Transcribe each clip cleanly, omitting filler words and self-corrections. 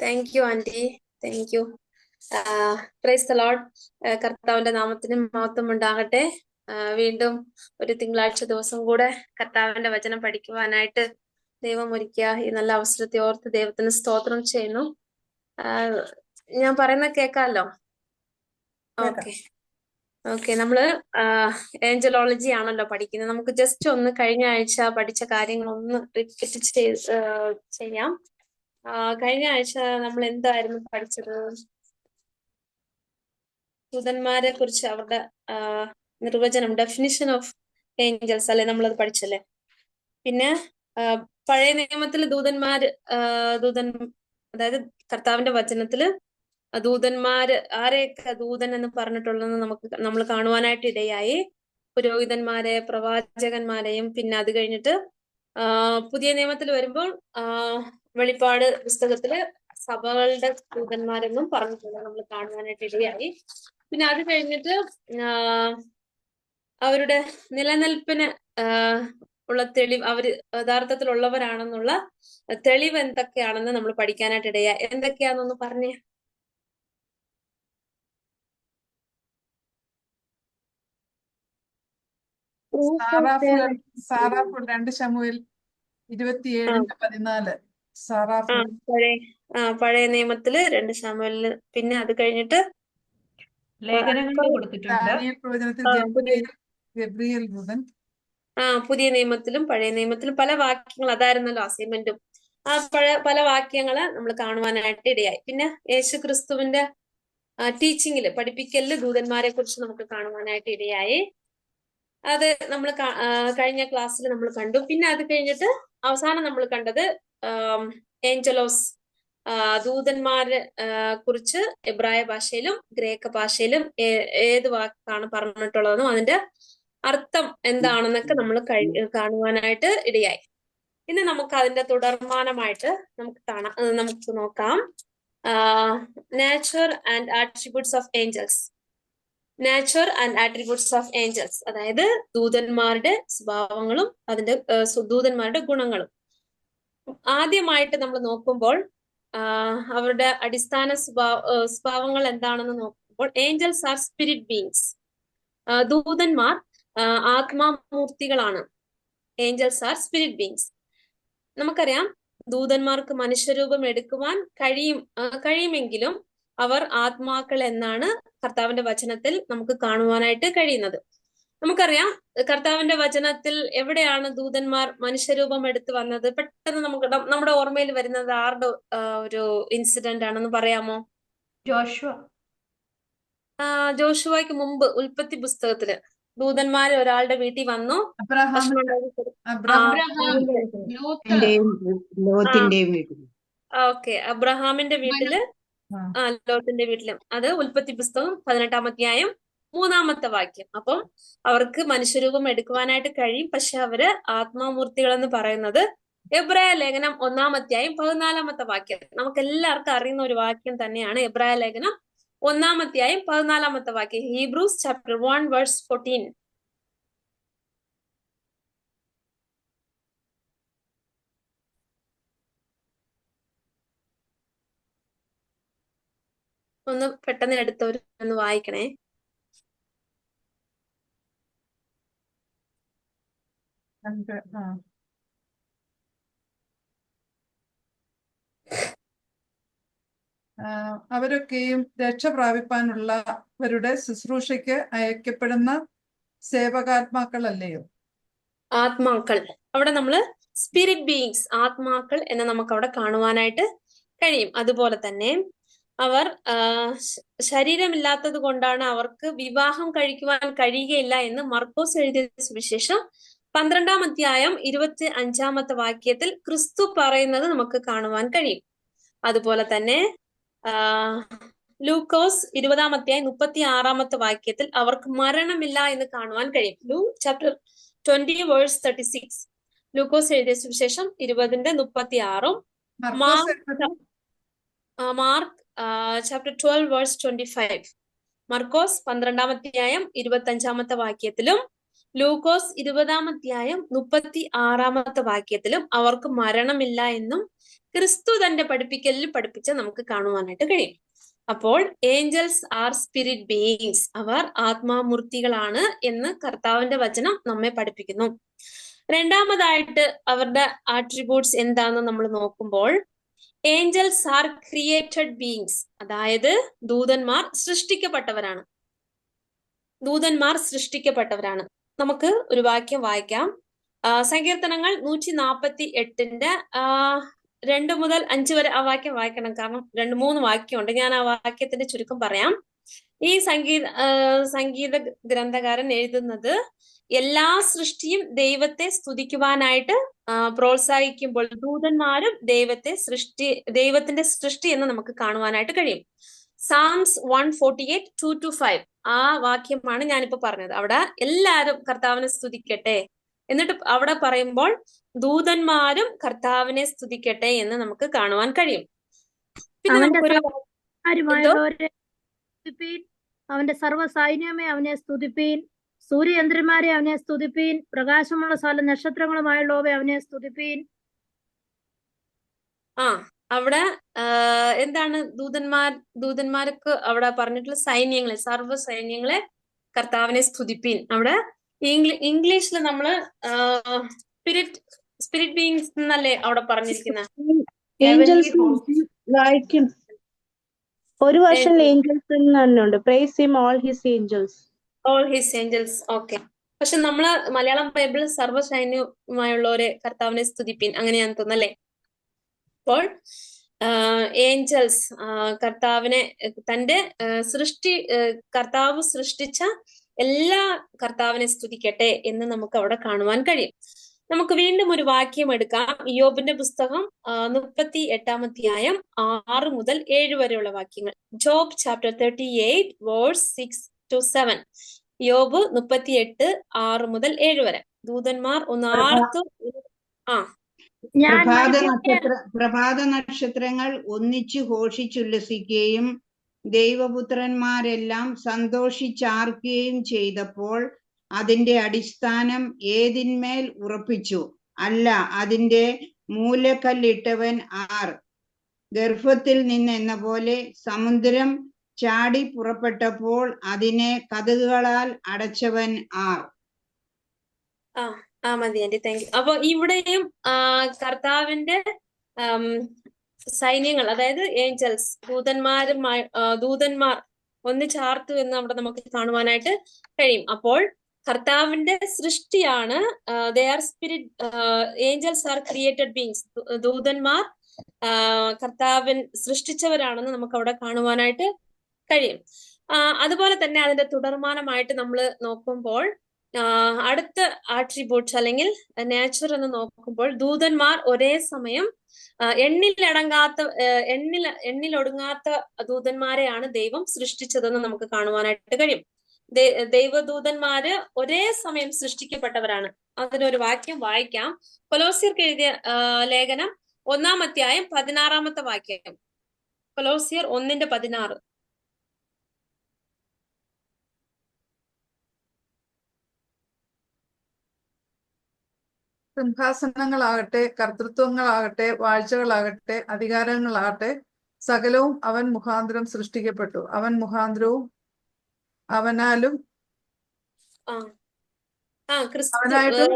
Thank you aunty. Thank you. Praise the Lord. കർത്താവിന്റെ നാമത്തിന് മഹത്വം ഉണ്ടാകട്ടെ. വീണ്ടും ഒരു തിങ്കളാഴ്ച ദിവസം കൂടെ കർത്താവിന്റെ വചനം പഠിക്കുവാനായിട്ട് ദൈവം ഒരുക്കിയ ഈ നല്ല അവസരത്തെ ഓർത്ത് ദൈവത്തിന് സ്തോത്രം ചെയ്യുന്നു. ഞാൻ പറയുന്ന കേൾക്കാമല്ലോ? Okay okay. നമ്മള് ഏഞ്ചലോളജി ആണല്ലോ പഠിക്കുന്നത്. നമുക്ക് ജസ്റ്റ് ഒന്ന് കഴിഞ്ഞ ആഴ്ച പഠിച്ച കാര്യങ്ങളൊന്ന് റിപ്പീറ്റ് ചെയ്യാം. കഴിഞ്ഞ ആഴ്ച നമ്മൾ എന്തായിരുന്നു പഠിച്ചത്? ദൂതന്മാരെ കുറിച്ച് അവരുടെ നിർവചനം, ഡെഫിനിഷൻ ഓഫ് ഏഞ്ചൽസ് അല്ലെ നമ്മളത് പഠിച്ചല്ലേ. പിന്നെ പഴയ നിയമത്തിൽ അതായത് കർത്താവിന്റെ വചനത്തില് ദൂതന്മാര് ആരെയൊക്കെ ദൂതൻ എന്ന് പറഞ്ഞിട്ടുള്ളതെന്ന് നമ്മൾ കാണുവാനായിട്ട് ഇടയായി. പുരോഹിതന്മാരെ, പ്രവാചകന്മാരെയും, പിന്നെ അത് കഴിഞ്ഞിട്ട് പുതിയ നിയമത്തിൽ വരുമ്പോൾ വെളിപ്പാട് പുസ്തകത്തില് സഭകളുടെ ദൂതന്മാരെന്നും പറഞ്ഞിട്ടുള്ളത് നമ്മൾ കാണുവാനായിട്ട് ഇടയായി. പിന്നെ അത് കഴിഞ്ഞിട്ട് അവരുടെ നിലനിൽപ്പിന് ഉള്ള തെളിവ്, അവര് യഥാർത്ഥത്തിലുള്ളവരാണെന്നുള്ള തെളിവ് എന്തൊക്കെയാണെന്ന് നമ്മൾ പഠിക്കാനായിട്ട് ഇടയായി. എന്തൊക്കെയാണെന്നൊന്ന് പറഞ്ഞേ. സാറാഫ് 2 ശമൂവേൽ 27:14. സാറാഫ് പഴയ നിയമത്തില് 2 ശമൂവേലില്. പിന്നെ അത് കഴിഞ്ഞിട്ട് ലേഖനങ്ങൾ കൊടുത്തിട്ടുണ്ട്. ദാനിയേൽ പ്രവചനത്തിൽ ഗബ്രിയേൽ ദൂതൻ. പുതിയ നിയമത്തിലും പഴയ നിയമത്തിലും പല വാക്യങ്ങൾ, അതായിരുന്നല്ലോ അസൈൻമെന്റും. പല വാക്യങ്ങള് നമ്മൾ കാണുവാനായിട്ട് ഇടയായി. പിന്നെ യേശു ക്രിസ്തുവിന്റെ ടീച്ചിങ്ങില്, പഠിപ്പിക്കലില് ദൂതന്മാരെ കുറിച്ച് നമുക്ക് കാണുവാനായിട്ട് ഇടയായി. അത് നമ്മൾ കഴിഞ്ഞ ക്ലാസ്സിൽ നമ്മൾ കണ്ടു. പിന്നെ അത് കഴിഞ്ഞിട്ട് അവസാനം നമ്മൾ കണ്ടത് ഏഞ്ചലോസ്, ദൂതന്മാരെ കുറിച്ച് എബ്രായ ഭാഷയിലും ഗ്രേക്ക ഭാഷയിലും ഏത് വാക്കാണ് പറഞ്ഞിട്ടുള്ളതെന്നും അതിന്റെ അർത്ഥം എന്താണെന്നൊക്കെ നമ്മൾ കാണുവാനായിട്ട് ഇടയായി. ഇനി നമുക്ക് അതിന്റെ തുടർമാനമായിട്ട് നമുക്ക് നോക്കാം. Nature and attributes of angels. Nature and attributes of angels, അതായത് ദൂതന്മാരുടെ സ്വഭാവങ്ങളും അതിന്റെ ദൂതന്മാരുടെ ഗുണങ്ങളും. ആദ്യമായിട്ട് നമ്മൾ നോക്കുമ്പോൾ അവരുടെ അടിസ്ഥാന സ്വഭാവങ്ങൾ എന്താണെന്ന് നോക്കുമ്പോൾ, ഏഞ്ചൽസ് ആർ സ്പിരിറ്റ് ബീങ്സ്. ദൂതന്മാർ ആത്മാമൂർത്തികളാണ്. Angels are spirit beings. നമുക്കറിയാം ദൂതന്മാർക്ക് മനുഷ്യരൂപം എടുക്കുവാൻ കഴിയുമെങ്കിലും അവർ ആത്മാക്കൾ എന്നാണ് കർത്താവിന്റെ വചനത്തിൽ നമുക്ക് കാണുവാനായിട്ട് കഴിയുന്നത്. നമുക്കറിയാം കർത്താവിന്റെ വചനത്തിൽ എവിടെയാണ് ദൂതന്മാർ മനുഷ്യരൂപം എടുത്തു വന്നത്? പെട്ടെന്ന് നമ്മുടെ ഓർമ്മയിൽ വരുന്നത് ആരുടെ ഒരു ഇൻസിഡന്റ് ആണെന്ന് പറയാമോ? ജോഷുവയ്ക്ക് മുമ്പ് ഉൽപ്പത്തി പുസ്തകത്തില് ദൂതന്മാര് ഒരാളുടെ വീട്ടിൽ വന്നു. ഓക്കെ, അബ്രഹാമിന്റെ വീട്ടില്, ലോത്തിന്റെ വീട്ടിലും. അത് ഉൽപ്പത്തി പുസ്തകം 18-ാം അധ്യായം 3-ാമത്തെ വാക്യം. അപ്പം അവർക്ക് മനുഷ്യരൂപം എടുക്കുവാനായിട്ട് കഴിയും, പക്ഷെ അവര് ആത്മാമൂർത്തികൾ എന്ന് പറയുന്നത് എബ്രായ ലേഖനം 1-ാം അധ്യായം 14-ാമത്തെ വാക്യം. നമുക്ക് എല്ലാവർക്കും അറിയുന്ന ഒരു വാക്യം തന്നെയാണ് എബ്രായ ലേഖനം 1-ാം അധ്യായം 14-ാമത്തെ വാക്യം. Hebrews chapter 1 verse 14. ഒന്ന് പെട്ടെന്ന് എടുത്തവർ ഒന്ന് വായിക്കണേ. അവരൊക്കെയും രക്ഷ പ്രാപിപ്പാനുള്ളവരുടെ ശുശ്രൂഷയ്ക്ക് അയക്കപ്പെടുന്ന സേവകാത്മാക്കളല്ലയോ? ആത്മാക്കൾ. അവിടെ നമ്മള് സ്പിരിറ്റ് ബീയിങ്സ്, ആത്മാക്കൾ എന്ന് നമുക്ക് അവിടെ കാണുവാനായിട്ട് കഴിയും. അതുപോലെ തന്നെ അവർ ശരീരമില്ലാത്തത് കൊണ്ടാണ് അവർക്ക് വിവാഹം കഴിക്കുവാൻ കഴിയുകയില്ല എന്ന് മർക്കോസ് എഴുതിയ സുവിശേഷം 12-ാം അധ്യായം 25-ാമത്തെ വാക്യത്തിൽ ക്രിസ്തു പറയുന്നത് നമുക്ക് കാണുവാൻ കഴിയും. അതുപോലെ തന്നെ ലൂക്കോസ് 20-ാം അധ്യായം 36-ാമത്തെ വാക്യത്തിൽ അവർക്ക് മരണമില്ല എന്ന് കാണുവാൻ കഴിയും. Luke chapter 20 verse 36. ലൂക്കോസ് എഴുതിയ സുവിശേഷം 20-36. Mark chapter 12 verse 25. മർക്കോസ് 12-ാം അധ്യായം 25-ാമത്തെ വാക്യത്തിലും ലൂക്കോസ് 20-ാം അധ്യായം 36-ാമത്തെ വാക്യത്തിലും അവർക്ക് മരണമില്ല എന്നും ക്രിസ്തു തന്റെ പഠിപ്പിക്കലിൽ പഠിപ്പിച്ച നമുക്ക് കാണുവാനായിട്ട് കഴിയും. അപ്പോൾ ഏഞ്ചൽസ് ആർ സ്പിരിറ്റ് ബീയിങ്സ്, അവർ ആത്മാമൂർത്തികളാണ് എന്ന് കർത്താവിന്റെ വചനം നമ്മെ പഠിപ്പിക്കുന്നു. രണ്ടാമതായിട്ട് അവരുടെ ആട്രിബ്യൂട്ട്സ് എന്താണെന്ന് നമ്മൾ നോക്കുമ്പോൾ, ഏഞ്ചൽസ് ആർ ക്രിയേറ്റഡ് ബീയിങ്സ്, അതായത് ദൂതന്മാർ സൃഷ്ടിക്കപ്പെട്ടവരാണ്. ദൂതന്മാർ സൃഷ്ടിക്കപ്പെട്ടവരാണ്. നമുക്ക് ഒരു വാക്യം വായിക്കാം. സങ്കീർത്തനങ്ങൾ 148 2 മുതൽ 5 വരെ ആ വാക്യം വായിക്കണം. കാരണം 2-3 വാക്യമുണ്ട്. ഞാൻ ആ വാക്യത്തിന്റെ ചുരുക്കം പറയാം. ഈ സംഗീത ഗ്രന്ഥകാരൻ എഴുതുന്നത് എല്ലാ സൃഷ്ടിയും ദൈവത്തെ സ്തുതിക്കുവാനായിട്ട് പ്രോത്സാഹിക്കുമ്പോൾ ദൂതന്മാരും ദൈവത്തിന്റെ സൃഷ്ടി എന്ന് നമുക്ക് കാണുവാനായിട്ട് കഴിയും. സാംസ് 148 2-5 ആ വാക്യമാണ് ഞാനിപ്പോ പറഞ്ഞത്. അവിടെ എല്ലാരും കർത്താവിനെ സ്തുതിക്കട്ടെ, എന്നിട്ട് അവിടെ പറയുമ്പോൾ ദൂതന്മാരും കർത്താവിനെ സ്തുതിക്കട്ടെ എന്ന് നമുക്ക് കാണുവാൻ കഴിയും. പിന്നെ നമുക്കൊരു അവന്റെ സർവ്വ സൈന്യമേ അവനെ സ്തുതിപ്പീൻ, സൂര്യചന്ദ്രന്മാരെ അവനെ സ്തുതിപ്പീൻ, പ്രകാശമുള്ള സകല നക്ഷത്രങ്ങളുമായുള്ളവയെ അവനെ സ്തുതിപ്പീൻ. അവിടെ എന്താണ് ദൂതന്മാർക്ക് അവിടെ പറഞ്ഞിട്ടുള്ള സൈന്യങ്ങളെ, സർവ്വ സൈന്യങ്ങളെ കർത്താവിനെ സ്തുതിപ്പീൻ. അവിടെ ഇംഗ്ലീഷിൽ നമ്മള് സ്പിരിറ്റ് ബീയിങ്സ് എന്നല്ലേ അവിടെ പറഞ്ഞിരിക്കുന്നത്. ഒരു വർഷം ഏഞ്ചൽസ് എന്നുണ്ട്. Price him all his Angeles. All his Angeles. Okay. പക്ഷെ നമ്മള് മലയാളം ബൈബിളിൽ സർവ്വസൈന്യമായുള്ളവരെ കർത്താവിനെ സ്തുതിപ്പീൻ അങ്ങനെയാന്ന് തോന്നല്ലേ. അപ്പോൾ ഏഞ്ചൽസ് കർത്താവിനെ തന്റെ കർത്താവ് സൃഷ്ടിച്ച എല്ലാ കർത്താവിനെ സ്തുതിക്കട്ടെ എന്ന് നമുക്ക് അവിടെ കാണുവാൻ കഴിയും. നമുക്ക് വീണ്ടും ഒരു വാക്യം എടുക്കാം. ഇയ്യോബിന്റെ പുസ്തകം 38-ാം അധ്യായം 6 മുതൽ 7 വരെയുള്ള വാക്യങ്ങൾ. Job chapter 38 verse 6-7. യോബ് 38 6 മുതൽ 7 വരെ. ദൂതന്മാർ ഒന്ന് ആർത്തു. പ്രഭാത നക്ഷത്രങ്ങൾ ഒന്നിച്ചു ഘോഷിച്ചുല്ലസിക്കുകയും ദൈവപുത്രന്മാരെല്ലാം സന്തോഷിച്ചാർക്കുകയും ചെയ്തപ്പോൾ അതിന്റെ അടിസ്ഥാനം ഏതിന്മേൽ ഉറപ്പിച്ചു? അല്ല, അതിന്റെ മൂലക്കല്ലിട്ടവൻ ആർ? ഗർഭത്തിൽ നിന്നെന്ന പോലെ സമുദ്രം ചാടി പുറപ്പെട്ടപ്പോൾ അതിനെ കതകുകളാൽ അടച്ചവൻ ആർ? മതി ആന്റി, താങ്ക് യു. അപ്പൊ ഇവിടെയും കർത്താവിന്റെ സൈന്യങ്ങൾ, അതായത് ഏഞ്ചൽസ്, ദൂതന്മാർ ഒന്നിച്ചാർത്തു എന്ന് അവിടെ നമുക്ക് കാണുവാനായിട്ട് കഴിയും. അപ്പോൾ കർത്താവിന്റെ സൃഷ്ടിയാണ്. They are spirit, Angeles are created beings. ദൂതന്മാർ കർത്താവിൻ സൃഷ്ടിച്ചവരാണെന്ന് നമുക്ക് അവിടെ കാണുവാനായിട്ട് കഴിയും. അതുപോലെ തന്നെ അതിന്റെ തുടർമാനമായിട്ട് നമ്മൾ നോക്കുമ്പോൾ അടുത്ത ആട്രിബ്യൂട്ട്സ് അല്ലെങ്കിൽ നേച്ചർ എന്ന് നോക്കുമ്പോൾ ദൂതന്മാർ ഒരേ സമയം എണ്ണിലൊടുങ്ങാത്ത ദൂതന്മാരെയാണ് ദൈവം സൃഷ്ടിച്ചതെന്ന് നമുക്ക് കാണുവാനായിട്ട് കഴിയും. ദൈവദൂതന്മാര് ഒരേ സമയം സൃഷ്ടിക്കപ്പെട്ടവരാണ്. അതിനൊരു വാക്യം വായിക്കാം. കൊലോസ്യർക്ക് എഴുതിയ ലേഖനം 1-ാം അധ്യായം 16-ാമത്തെ വാക്യം. കൊലോസ്യർ 1:16. സിംഹാസനങ്ങളാകട്ടെ, കർത്തൃത്വങ്ങളാകട്ടെ, വാഴ്ചകളാകട്ടെ, അധികാരങ്ങളാകട്ടെ, സകലവും അവൻ മുഖാന്തരം സൃഷ്ടിക്കപ്പെട്ടു. അവൻ മുഖാന്തരവും അവനാലും അവനായിട്ടും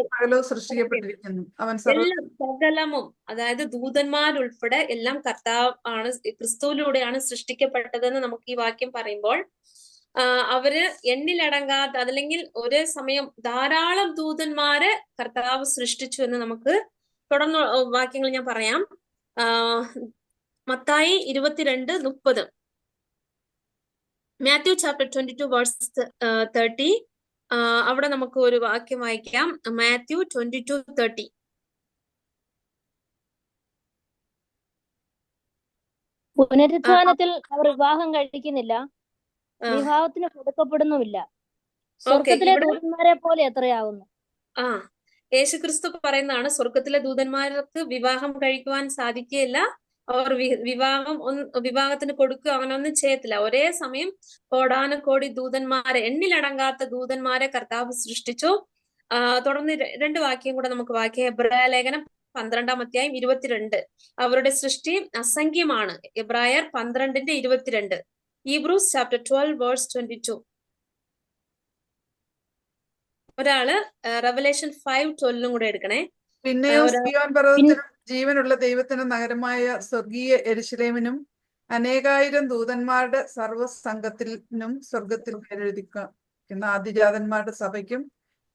സകലവും സൃഷ്ടിക്കപ്പെട്ടിരിക്കുന്നു. അവൻ സകലമും, അതായത് ദൂതന്മാരുൾപ്പെടെ എല്ലാം കർത്താവ് ആണ്, ക്രിസ്തുവിലൂടെയാണ് സൃഷ്ടിക്കപ്പെട്ടതെന്ന് നമുക്ക് ഈ വാക്യം പറയുമ്പോൾ അവര് എണ്ണിലടങ്ങാത്ത, അതല്ലെങ്കിൽ ഒരേ സമയം ധാരാളം ദൂതന്മാരെ കർത്താവ് സൃഷ്ടിച്ചു എന്ന് നമുക്ക് തുടർന്ന് വാക്യങ്ങൾ ഞാൻ പറയാം. മത്തായി 22:30, മാത്യു ചാപ്റ്റർ 22 വേഴ്സ് 30. അവിടെ നമുക്ക് ഒരു വാക്യം വായിക്കാം. മാത്യു 22:30. പുനരുത്ഥാനത്തിൽ അവർ വിവാഹം കഴിക്കുന്നില്ല, വിവാഹത്തിന് കൊടുക്കപ്പെടുന്നുമില്ല, സ്വർഗത്തിലെ ദൂതന്മാരെ പോലെ എത്രയാവുന്നു. യേശുക്രിസ്തു പറയുന്നതാണ്, സ്വർഗത്തിലെ ദൂതന്മാർക്ക് വിവാഹം കഴിക്കുവാൻ സാധിക്കുകയില്ല, അവർ വിവാഹത്തിന് കൊടുക്കുക അങ്ങനൊന്നും ചെയ്യത്തില്ല. ഒരേ സമയം കോടാനുകോടി ദൂതന്മാരെ, എണ്ണിലടങ്ങാത്ത ദൂതന്മാരെ കർത്താവ് സൃഷ്ടിച്ചു. തുടർന്ന് 2 വാക്യം കൂടെ നമുക്ക് വായിക്കാം. എബ്രായ ലേഖനം 12-ാം അധ്യായം 22. അവരുടെ സൃഷ്ടി അസംഖ്യമാണ്. എബ്രായർ 12:22. Hebrews chapter 12 verse 22. ഒരാള് റെവലേഷൻ 5:12 കൂടെ എടുക്കണേ. പിന്നെയോ ഒരാ സിയോൻ പർവ്വതത്തിനും ജീവനുള്ള ദൈവത്തിനും നഗരമായ സ്വർഗീയ യെരൂശലേമിനും അനേകായിരം ദൂതന്മാരുടെ സർവ്വസംഘത്തിനും സ്വർഗത്തിൽ പേരെഴുതിക്കുന്ന ആദിജാതന്മാരുടെ സഭയ്ക്കും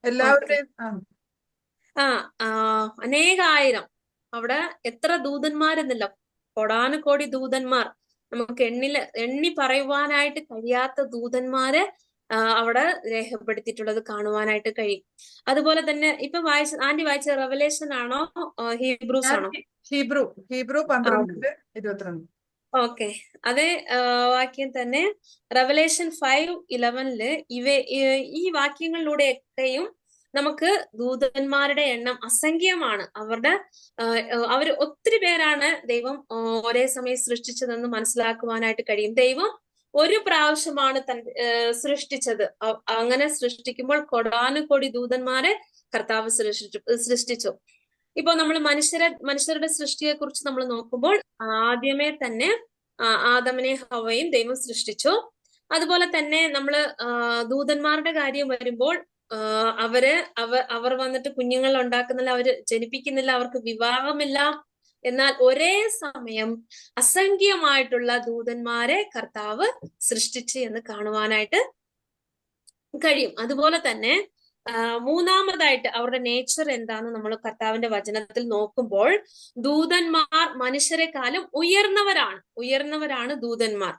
എല്ലാവരുടെയും അനേകായിരം. അവിടെ എത്ര ദൂതന്മാരെന്നില്ല, കോടാനുകോടി ദൂതന്മാർ. നമുക്ക് എണ്ണി പറയുവാനായിട്ട് കഴിയാത്ത ദൂതന്മാരെ അവിടെ രേഖപ്പെടുത്തിയിട്ടുള്ളത് കാണുവാനായിട്ട് കഴിയും. അതുപോലെ തന്നെ ഇപ്പൊ ആന്റി വായിച്ച റെവലേഷൻ ആണോ ഹീബ്രൂസ് ആണോ? ഹീബ്രു 12:22. ഓക്കെ, അതേ വാക്യം തന്നെ റെവലേഷൻ 5:11 ഈ വാക്യങ്ങളിലൂടെയൊക്കെയും നമുക്ക് ദൂതന്മാരുടെ എണ്ണം അസംഖ്യമാണ്. അവര് ഒത്തിരി പേരാണ് ദൈവം ഒരേ സമയം സൃഷ്ടിച്ചതെന്ന് മനസ്സിലാക്കുവാനായിട്ട് കഴിയും. ദൈവം ഒരു പ്രാവശ്യമാണ് സൃഷ്ടിച്ചത്. അങ്ങനെ സൃഷ്ടിക്കുമ്പോൾ കോടാനുകോടി ദൂതന്മാരെ കർത്താവ് സൃഷ്ടിച്ചു. ഇപ്പൊ നമ്മൾ മനുഷ്യരുടെ സൃഷ്ടിയെ കുറിച്ച് നമ്മൾ നോക്കുമ്പോൾ ആദ്യമേ തന്നെ ആദമിനെ ഹവ്വയും ദൈവം സൃഷ്ടിച്ചു. അതുപോലെ തന്നെ നമ്മള് ദൂതന്മാരുടെ കാര്യം വരുമ്പോൾ അവർ വന്നിട്ട് കുഞ്ഞുങ്ങൾ ഉണ്ടാക്കുന്നില്ല, അവര് ജനിപ്പിക്കുന്നില്ല, അവർക്ക് വിവാഹമില്ല. എന്നാൽ ഒരേ സമയം അസംഖ്യമായിട്ടുള്ള ദൂതന്മാരെ കർത്താവ് സൃഷ്ടിച്ചു എന്ന് കാണുവാനായിട്ട് കഴിയും. അതുപോലെ തന്നെ മൂന്നാമതായിട്ട് അവരുടെ നേച്ചർ എന്താന്ന് നമ്മൾ കർത്താവിന്റെ വചനത്തിൽ നോക്കുമ്പോൾ ദൂതന്മാർ മനുഷ്യരെക്കാളും ഉയർന്നവരാണ് ദൂതന്മാർ.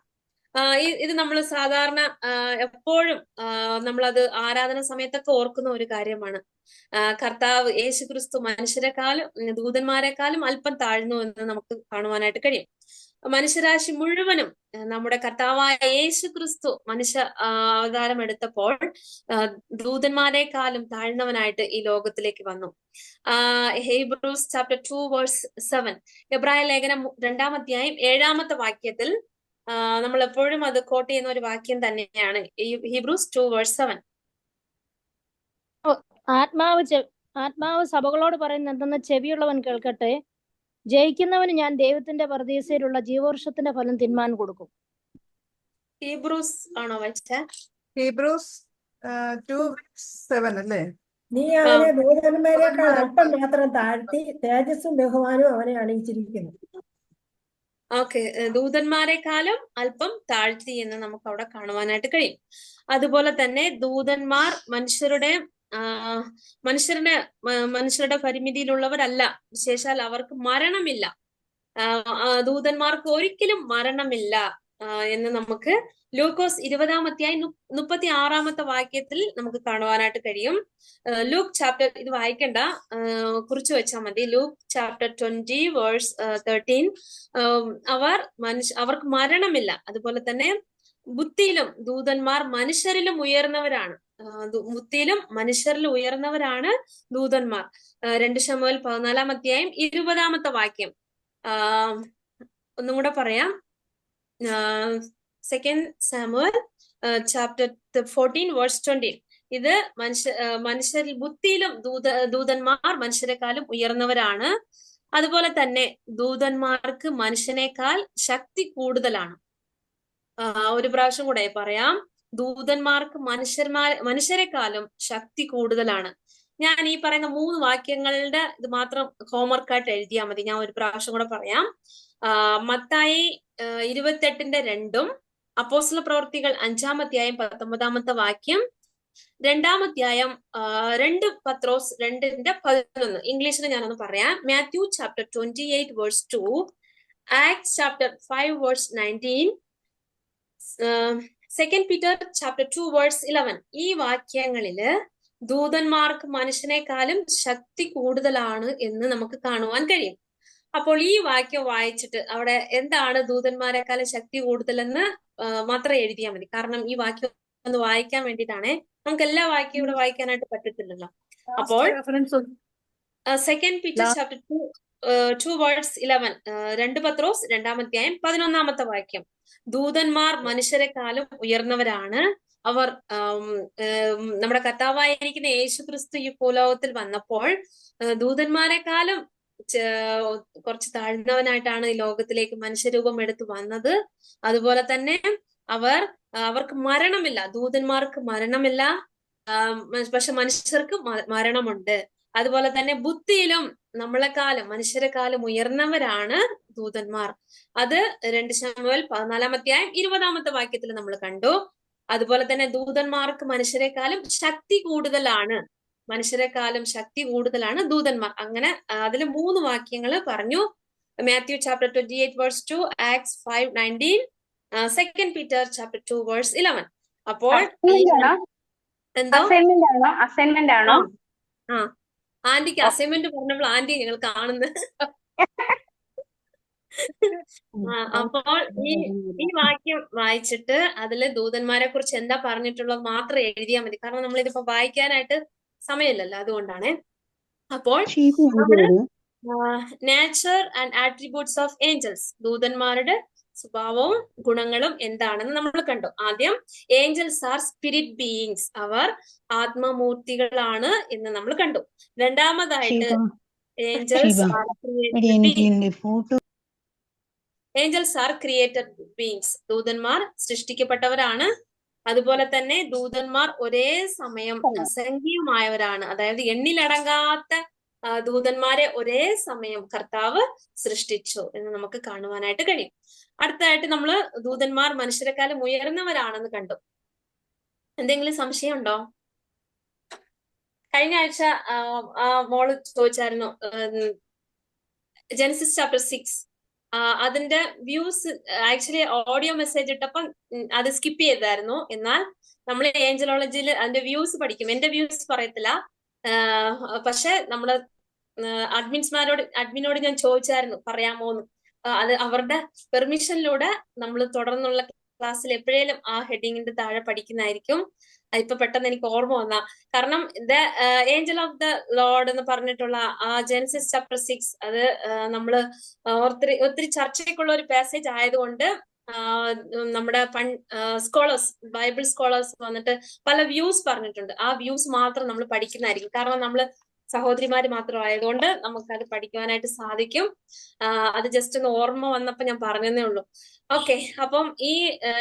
ഇത് നമ്മൾ സാധാരണ എപ്പോഴും നമ്മളത് ആരാധന സമയത്തൊക്കെ ഓർക്കുന്ന ഒരു കാര്യമാണ്. കർത്താവ് യേശുക്രിസ്തു മനുഷ്യരെക്കാളും ദൂതന്മാരെക്കാളും അല്പം താഴ്ന്നു എന്ന് നമുക്ക് കാണുവാനായിട്ട് കഴിയും. മനുഷ്യരാശി മുഴുവനും നമ്മുടെ കർത്താവായ യേശുക്രിസ്തു മനുഷ്യ അവതാരം എടുത്തപ്പോൾ ദൂതന്മാരെക്കാളും താഴ്ന്നവനായിട്ട് ഈ ലോകത്തിലേക്ക് വന്നു. Hebrews chapter 2 verse 7. എബ്രായ ലേഖനം 2-ാം അധ്യായം 7-ാമത്തെ വാക്യത്തിൽ നമ്മൾ എപ്പോഴും അത് കോട്ട് ചെയ്യുന്ന ഒരു വാക്യം തന്നെയാണ് ഹീബ്രൂസ് 2 വേഴ്സ് 7. ആത്മാവ് സഭകളോട് പറയുന്നത് എന്തെന്ന് ചെവിയുള്ളവൻ കേൾക്കട്ടെ. ജയിക്കുന്നവന് ഞാൻ ദൈവത്തിന്റെ പർദീസയിലുള്ള ജീവവൃക്ഷത്തിന്റെ ഫലം തിന്മാൻ കൊടുക്കും. ഹീബ്രൂസ് ആണോ വായിച്ചേ? ഹീബ്രൂസ് 2:7 അല്ലേ? നീ അവനെ ദൂതന്മാരെക്കാൾ അല്പം മാത്രം താഴ്ത്തി തേജസ്സും ബഹുമാനവും അവനെ അണിയിച്ചിരിക്കുന്നു. ഓക്കെ, ദൂതന്മാരെക്കാളും അല്പം താഴ്ത്തി എന്ന് നമുക്ക് അവിടെ കാണുവാനായിട്ട് കഴിയും. അതുപോലെ തന്നെ ദൂതന്മാർ മനുഷ്യരുടെ പരിമിതിയിലുള്ളവരല്ല. വിശേഷാൽ അവർക്ക് മരണമില്ല. ദൂതന്മാർക്ക് ഒരിക്കലും മരണമില്ല എന്ന് നമുക്ക് ലൂക്കോസ് 20-ാം അധ്യായം 36-ാമത്തെ വാക്യത്തിൽ നമുക്ക് കാണുവാനായിട്ട് കഴിയും. ലൂക്ക് ചാപ്റ്റർ, ഇത് വായിക്കണ്ട, കുറിച്ചു വെച്ചാൽ മതി. Luke chapter 20 verse 13. അവർക്ക് മരണമില്ല. അതുപോലെ തന്നെ ബുദ്ധിയിലും ദൂതന്മാർ മനുഷ്യരിലും ഉയർന്നവരാണ്. ബുദ്ധിയിലും മനുഷ്യരിലും ഉയർന്നവരാണ് ദൂതന്മാർ. 2 ശമൂവേൽ 14-ാം അധ്യായം 20-ാമത്തെ വാക്യം ഒന്നും കൂടെ പറയാം. 2 ശമൂവേൽ ചാപ്റ്റർ 14 വേഴ്സ് 20. ഇത് മനുഷ്യരിൽ ബുദ്ധിയിലും ദൂതന്മാർ മനുഷ്യരെക്കാളും ഉയർന്നവരാണ്. അതുപോലെ തന്നെ ദൂതന്മാർക്ക് മനുഷ്യനേക്കാൾ ശക്തി കൂടുതലാണ്. ഒരു പ്രാവശ്യം കൂടെ പറയാം, ദൂതന്മാർക്ക് മനുഷ്യരെക്കാളും ശക്തി കൂടുതലാണ്. ഞാൻ ഈ പറയുന്ന 3 വാക്യങ്ങളുടെ ഇത് മാത്രം ഹോംവർക്കായിട്ട് എഴുതിയാൽ മതി. ഞാൻ ഒരു പ്രാവശ്യം കൂടെ പറയാം. മത്തായി 28:2, അപ്പോസ്തല പ്രവൃത്തികൾ 5-ാം അധ്യായം 19-ാമത്തെ വാക്യം, 2-ാം അധ്യായം 2 പത്രോസ് 2:11. ഇംഗ്ലീഷിൽ ഞാനൊന്ന് പറയാം. Matthew chapter 28 verse 2, Acts chapter 5 verse 19, 2 Peter chapter 2 verse 11. ഈ വാക്യങ്ങളില് ദൂതന്മാർക്ക് മനുഷ്യനേക്കാളും ശക്തി കൂടുതലാണ് എന്ന് നമുക്ക് കാണുവാൻ കഴിയും. അപ്പോൾ ഈ വാക്യം വായിച്ചിട്ട് അവിടെ എന്താണ് ദൂതന്മാരെക്കാളും ശക്തി കൂടുതലെന്ന് മാത്രം എഴുതിയാൽ മതി. കാരണം ഈ വാക്യം ഒന്ന് വായിക്കാൻ വേണ്ടിയിട്ടാണ്. നമുക്ക് എല്ലാ വാക്യവും ഇവിടെ വായിക്കാനായിട്ട് പറ്റത്തില്ലല്ലോ. അപ്പോൾ 2 പീറ്റർ ചാപ്റ്റർ 2 വേഴ്സ് 11, 2 പത്രോസ് 2-ാം അധ്യായം 11-ാമത്തെ വാക്യം. ദൂതന്മാർ മനുഷ്യരെക്കാളും ഉയർന്നവരാണ്. അവർ നമ്മുടെ കർത്താവായിരിക്കുന്ന യേശുക്രിസ്തു ഈ ഭൂലോകത്തിൽ വന്നപ്പോൾ ദൂതന്മാരെക്കാളും കുറച്ച് താഴ്ന്നവനായിട്ടാണ് ഈ ലോകത്തിലേക്ക് മനുഷ്യരൂപം എടുത്ത് വന്നത്. അതുപോലെ തന്നെ അവർക്ക് മരണമില്ല, ദൂതന്മാർക്ക് മരണമില്ല, പക്ഷെ മനുഷ്യർക്ക് മരണമുണ്ട്. അതുപോലെ തന്നെ ബുദ്ധിയിലും മനുഷ്യരെക്കാളും ഉയർന്നവരാണ് ദൂതന്മാർ. അത് 2 ശമൂവേൽ 14-ാം വാക്യത്തിൽ നമ്മൾ കണ്ടു. അതുപോലെ തന്നെ ദൂതന്മാർക്ക് മനുഷ്യരെക്കാളും ശക്തി കൂടുതലാണ് ദൂതന്മാർ. അങ്ങനെ അതിൽ 3 വാക്യങ്ങൾ പറഞ്ഞു. Matthew chapter 28:2, acts 5:19, 2 Peter chapter 2:11. അപ്പോൾ എന്തോ അസൈൻമെന്റ് ആണോ? ആ ആന്റിക്ക് അസൈൻമെന്റ് പറഞ്ഞപ്പോൾ ആന്റി ഞങ്ങൾ കാണുന്നത്. അപ്പോൾ ഈ വാക്യം വായിച്ചിട്ട് അതില് ദൂതന്മാരെ കുറിച്ച് എന്താ പറഞ്ഞിട്ടുള്ളത് മാത്രം എഴുതിയാൽ മതി. കാരണം നമ്മൾ ഇതിപ്പോ വായിക്കാനായിട്ട് സമയമില്ലല്ലോ, അതുകൊണ്ടാണ്. അപ്പോൾ nature and attributes of angels, ദൂതന്മാരുടെ സ്വഭാവവും ഗുണങ്ങളും എന്താണെന്ന് നമ്മൾ കണ്ടു. ആദ്യം ഏഞ്ചൽസ് ആർ സ്പിരിറ്റ് ബീയിങ്സ്, അവർ ആത്മമൂർത്തികളാണ് എന്ന് നമ്മൾ കണ്ടു. രണ്ടാമതായിട്ട് ഏഞ്ചൽസ് ആർ ക്രിയേറ്റഡ് ബീയിങ്സ്, ദൂതന്മാർ സൃഷ്ടിക്കപ്പെട്ടവരാണ്. അതുപോലെ തന്നെ ദൂതന്മാർ ഒരേ സമയം അസംഖ്യമായവരാണ്. അതായത് എണ്ണിലടങ്ങാത്ത ദൂതന്മാരെ ഒരേ സമയം കർത്താവ് സൃഷ്ടിച്ചു എന്ന് നമുക്ക് കാണുവാനായിട്ട് കഴിയും. അടുത്തതായിട്ട് നമ്മള് ദൂതന്മാർ മനുഷ്യരെക്കാളും ഉയർന്നവരാണെന്ന് കണ്ടു. എന്തെങ്കിലും സംശയം ഉണ്ടോ? കഴിഞ്ഞ ആഴ്ച മോള് ചോദിച്ചായിരുന്നു ജെനസിസ് ചാപ്റ്റർ 6 അതിന്റെ വ്യൂസ്. ആക്ച്വലി ഓഡിയോ മെസ്സേജ് ഇട്ടപ്പം അത് സ്കിപ്പ് ചെയ്തായിരുന്നു. എന്നാൽ നമ്മൾ ഏഞ്ചലോളജിയിൽ അതിന്റെ വ്യൂസ് പഠിക്കും. എന്റെ വ്യൂസ് പറയത്തില്ല. പക്ഷെ നമ്മള് അഡ്മിനോട് ഞാൻ ചോദിച്ചായിരുന്നു പറയാമോന്ന്. അത് അവരുടെ പെർമിഷനിലൂടെ നമ്മൾ തുടർന്നുള്ള ക്ലാസ്സിൽ എപ്പോഴേലും ആ ഹെഡിങ്ങിന്റെ താഴെ പഠിക്കുന്നതായിരിക്കും. ഇപ്പൊ പെട്ടെന്ന് എനിക്ക് ഓർമ്മ വന്ന കാരണം the Angel of the Lord എന്ന് പറഞ്ഞിട്ടുള്ള ആ ജെനസിസ് ചാപ്റ്റർ 6 അത് നമ്മള് ഒത്തിരി ചർച്ചയ്ക്കുള്ള ഒരു പാസേജ് ആയതുകൊണ്ട് നമ്മുടെ സ്കോളേഴ്സ്, ബൈബിൾ സ്കോളേഴ്സ് വന്നിട്ട് പല വ്യൂസ് പറഞ്ഞിട്ടുണ്ട്. ആ വ്യൂസ് മാത്രം നമ്മൾ പഠിക്കുന്നതായിരിക്കും. കാരണം നമ്മള് സഹോദരിമാര് മാത്രം ആയതുകൊണ്ട് നമുക്കത് പഠിക്കുവാനായിട്ട് സാധിക്കും. അത് ജസ്റ്റ് ഒന്ന് ഓർമ്മ വന്നപ്പോ ഞാൻ പറഞ്ഞതേ ഉള്ളൂ. ഓക്കെ, അപ്പം ഈ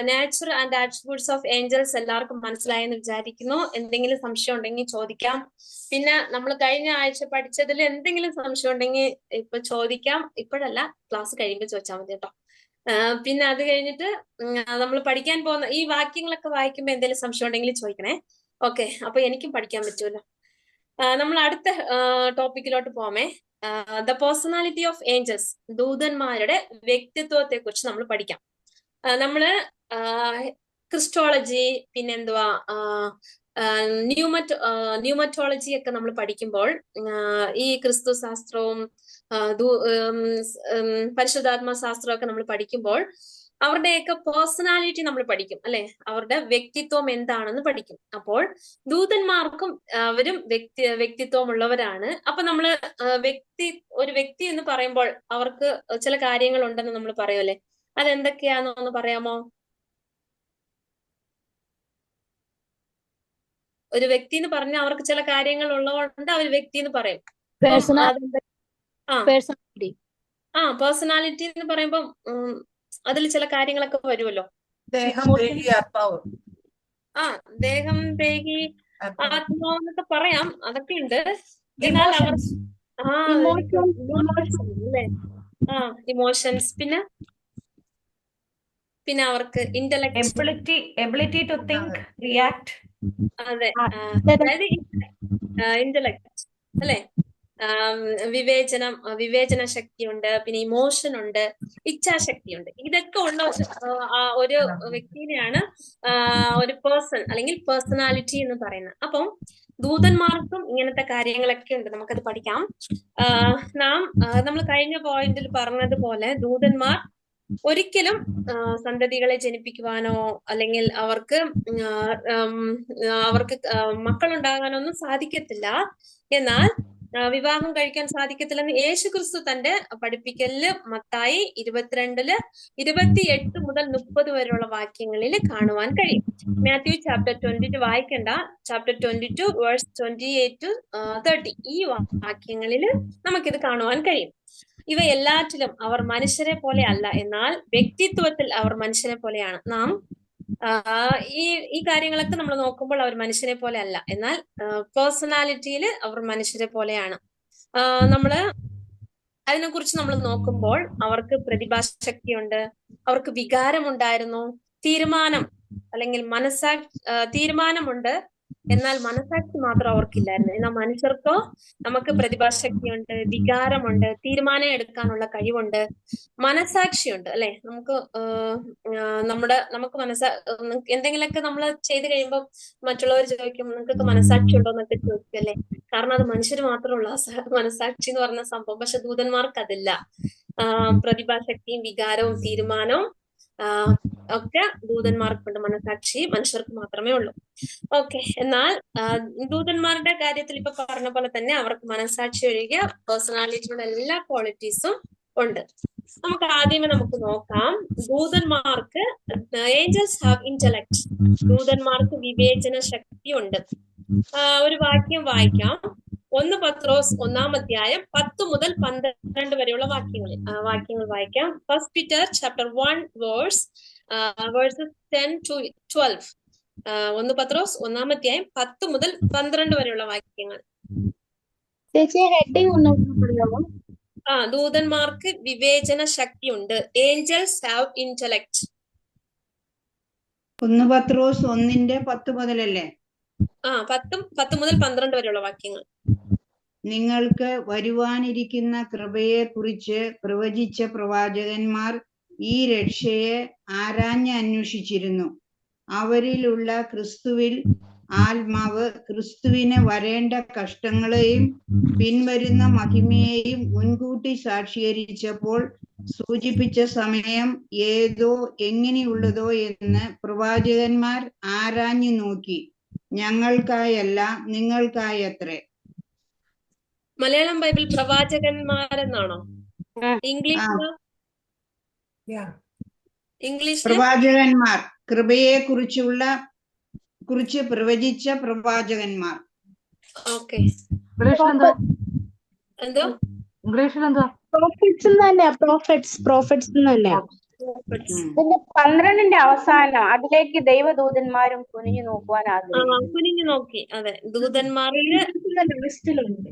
nature and attributes of angels എല്ലാവർക്കും മനസ്സിലായെന്ന് വിചാരിക്കുന്നു. എന്തെങ്കിലും സംശയം ഉണ്ടെങ്കിൽ ചോദിക്കാം. പിന്നെ നമ്മൾ കഴിഞ്ഞ ആഴ്ച പഠിച്ചതിൽ എന്തെങ്കിലും സംശയം ഉണ്ടെങ്കിൽ ഇപ്പൊ ചോദിക്കാം. ഇപ്പോഴല്ല, ക്ലാസ് കഴിയുമ്പോൾ ചോദിച്ചാൽ മതി കേട്ടോ. പിന്നെ അത് കഴിഞ്ഞിട്ട് നമ്മൾ പഠിക്കാൻ പോകുന്ന ഈ വാക്യങ്ങളൊക്കെ വായിക്കുമ്പോൾ എന്തെങ്കിലും സംശയം ഉണ്ടെങ്കിൽ ചോദിക്കണേ. ഓക്കെ, അപ്പൊ എനിക്കും പഠിക്കാൻ പറ്റുമല്ലോ. നമ്മൾ അടുത്ത ടോപ്പിക്കിലോട്ട് പോമേ. ദ പേഴ്സണാലിറ്റി ഓഫ് ഏഞ്ചൽസ്, ദൂതന്മാരുടെ വ്യക്തിത്വത്തെ കുറിച്ച് നമ്മൾ പഠിക്കാം. നമ്മള് ക്രിസ്റ്റോളജി, പിന്നെന്തുവാ ന്യൂമറ്റോളജി ഒക്കെ നമ്മൾ പഠിക്കുമ്പോൾ ഈ ക്രിസ്തു ശാസ്ത്രവും പരിശുദ്ധാത്മ ശാസ്ത്രവും ഒക്കെ നമ്മൾ പഠിക്കുമ്പോൾ അവരുടെയൊക്കെ പേഴ്സണാലിറ്റി നമ്മൾ പഠിക്കും, അല്ലെ? അവരുടെ വ്യക്തിത്വം എന്താണെന്ന് പഠിക്കും. അപ്പോൾ ദൂതന്മാർക്കും അവരും വ്യക്തിത്വമുള്ളവരാണ്. അപ്പൊ നമ്മള് ഒരു വ്യക്തി എന്ന് പറയുമ്പോൾ അവർക്ക് ചില കാര്യങ്ങൾ ഉണ്ടെന്ന് നമ്മൾ പറയുമല്ലേ? അതെന്തൊക്കെയാന്ന് ഒന്ന് പറയാമോ? ഒരു വ്യക്തി എന്ന് പറഞ്ഞാൽ അവർക്ക് ചില കാര്യങ്ങൾ ഉള്ളതുകൊണ്ട് അവർ വ്യക്തി എന്ന് പറയും. പേഴ്സണാലിറ്റി എന്ന് പറയുമ്പോൾ അതിൽ ചില കാര്യങ്ങളൊക്കെ വരുമല്ലോ. ദേഹം, ദേഹി, ആത്മാവ്. ദേഹം, ദേഹി, ആത്മാവ് എന്നൊക്കെ പറയാം. അതൊക്കെ ഉണ്ട്. എന്നാൽ അവർ ഇമോഷൻസ്, പിന്നെ അവർക്ക് intellect, ability to think, react. അതെ, അതായത് ഇന്റലക്ട് അല്ലെ? വിവേചന ശക്തിയുണ്ട്, പിന്നെ ഇമോഷൻ ഉണ്ട്, ഇച്ഛാശക്തിയുണ്ട്. ഇതൊക്കെ ഉള്ള ഒരു വ്യക്തിനെയാണ് ഒരു പേഴ്സൺ അല്ലെങ്കിൽ പേഴ്സണാലിറ്റി എന്ന് പറയുന്നത്. അപ്പം ദൂതന്മാർക്കും ഇങ്ങനത്തെ കാര്യങ്ങളൊക്കെ ഉണ്ട്. നമുക്കത് പഠിക്കാം. നമ്മൾ കഴിഞ്ഞ പോയിന്റിൽ പറഞ്ഞതുപോലെ ദൂതന്മാർ ഒരിക്കലും സന്തതികളെ ജനിപ്പിക്കുവാനോ അല്ലെങ്കിൽ അവർക്ക് മക്കളുണ്ടാകാനൊന്നും സാധിക്കത്തില്ല. എന്നാൽ വിവാഹം കഴിക്കാൻ സാധിക്കത്തില്ലെന്ന് യേശു ക്രിസ്തു തന്റെ പഠിപ്പിക്കലില് മത്തായി 22 28 മുതൽ 30 വരെയുള്ള വാക്യങ്ങളിൽ കാണുവാൻ കഴിയും. മാത്യു ചാപ്റ്റർ 22 വായിക്കണ്ട, ചാപ്റ്റർ 22 വേഴ്സ് 28 to 30 ഈ വാക്യങ്ങളിൽ നമുക്കിത് കാണുവാൻ കഴിയും. ഇവ എല്ലാറ്റിലും അവർ മനുഷ്യരെ പോലെ അല്ല, എന്നാൽ വ്യക്തിത്വത്തിൽ അവർ മനുഷ്യരെ പോലെയാണ്. നാം ഈ കാര്യങ്ങളൊക്കെ നമ്മൾ നോക്കുമ്പോൾ അവർ മനുഷ്യരെ പോലെ അല്ല, എന്നാൽ പേഴ്സണാലിറ്റിയിൽ അവർ മനുഷ്യരെ പോലെയാണ്. നമ്മള് അതിനെക്കുറിച്ച് നമ്മൾ നോക്കുമ്പോൾ അവർക്ക് പ്രതിഭാശക്തിയുണ്ട്, അവർക്ക് വികാരമുണ്ടായിരുന്നു, തീരുമാനം അല്ലെങ്കിൽ തീരുമാനമുണ്ട്, എന്നാൽ മനസാക്ഷി മാത്രം അവർക്കില്ലായിരുന്നു. എന്നാൽ മനുഷ്യർക്കോ നമുക്ക് പ്രതിഭാശക്തിയുണ്ട്, വികാരമുണ്ട്, തീരുമാനം എടുക്കാനുള്ള കഴിവുണ്ട്, മനസാക്ഷിയുണ്ട്. അല്ലെ, നമുക്ക് എന്തെങ്കിലുമൊക്കെ നമ്മൾ ചെയ്ത് കഴിയുമ്പോൾ മറ്റുള്ളവർ ചോദിക്കും നിങ്ങൾക്കൊക്കെ മനസാക്ഷി ഉണ്ടോ എന്നൊക്കെ ചോദിക്കും അല്ലെ. കാരണം അത് മനുഷ്യർ മാത്രമുള്ള മനസാക്ഷി എന്ന് പറഞ്ഞ സംഭവം. പക്ഷെ ദൂതന്മാർക്ക് അതില്ല. പ്രതിഭാശക്തിയും വികാരവും തീരുമാനവും ഒക്കെ ദൂതന്മാർക്കുണ്ട്, മനസാക്ഷി മനുഷ്യർക്ക് മാത്രമേ ഉള്ളൂ. ഓക്കെ, എന്നാൽ ദൂതന്മാരുടെ കാര്യത്തിൽ ഇപ്പൊ പറഞ്ഞ പോലെ തന്നെ അവർക്ക് മനസാക്ഷി ഒഴികെ പേഴ്സണാലിറ്റിയുടെ എല്ലാ ക്വാളിറ്റീസും ഉണ്ട്. നമുക്ക് ആദ്യമേ നോക്കാം, ദൂതന്മാർക്ക് ഏഞ്ചൽസ് ഹാവ് ഇന്റലക്ട്, ദൂതന്മാർക്ക് വിവേചന ശക്തി ഉണ്ട്. ഒരു വാക്യം വായിക്കാം, 1 പത്രോസ് 1-ാം അധ്യായം 10 മുതൽ 12 വരെയുള്ള വാക്യങ്ങൾ വായിക്കാം. 1 Peter chapter 1 verses 10 to 12. 1 പത്രോസ് 1-ാം അധ്യായം 10 മുതൽ 12 വരെയുള്ള വാക്യങ്ങൾ. ദൂതന്മാർക്ക് വിവേചന ശക്തി ഉണ്ട്. Angels have intellect. 1 പത്രോസ് 1:10 മുതലല്ലേ? 10 മുതൽ 12 വരെയുള്ള വാക്യങ്ങൾ. നിങ്ങൾക്ക് വരുവാനിരിക്കുന്ന കൃപയെ കുറിച്ച് പ്രവചിച്ച പ്രവാചകന്മാർ ഈ രക്ഷയെ ആരാഞ്ഞ് അന്വേഷിച്ചിരുന്നു. അവരിലുള്ള ക്രിസ്തുവിൽ ആത്മാവ് ക്രിസ്തുവിന് വരേണ്ട കഷ്ടങ്ങളെയും പിൻവരുന്ന മഹിമയെയും മുൻകൂട്ടി സാക്ഷീകരിച്ചപ്പോൾ സൂചിപ്പിച്ച സമയം ഏതോ എങ്ങനെയുള്ളതോ എന്ന് പ്രവാചകന്മാർ ആരാഞ്ഞു നോക്കി. ഞങ്ങൾക്കായല്ല, നിങ്ങൾക്കായത്രേ. മലയാളം ബൈബിൾ പ്രവാചകന്മാരെന്നാണോ? ഇംഗ്ലീഷിലോ? പ്രവാചകന്മാർ, കൃപയെ കുറിച്ച് പ്രവചിച്ച പ്രവാചകന്മാർ. ഓക്കെ, എന്തോ പ്രോഫിറ്റ്സ് തന്നെ. ഇതിന്റെ 12ന്റെ അവസാനം അതിലേക്ക് ദൈവദൂതന്മാരും കുനിഞ്ഞു നോക്കുവാൻ കുനിഞ്ഞു നോക്കി. അതെ, ദൂതന്മാരില് ലിസ്റ്റിലുണ്ട്.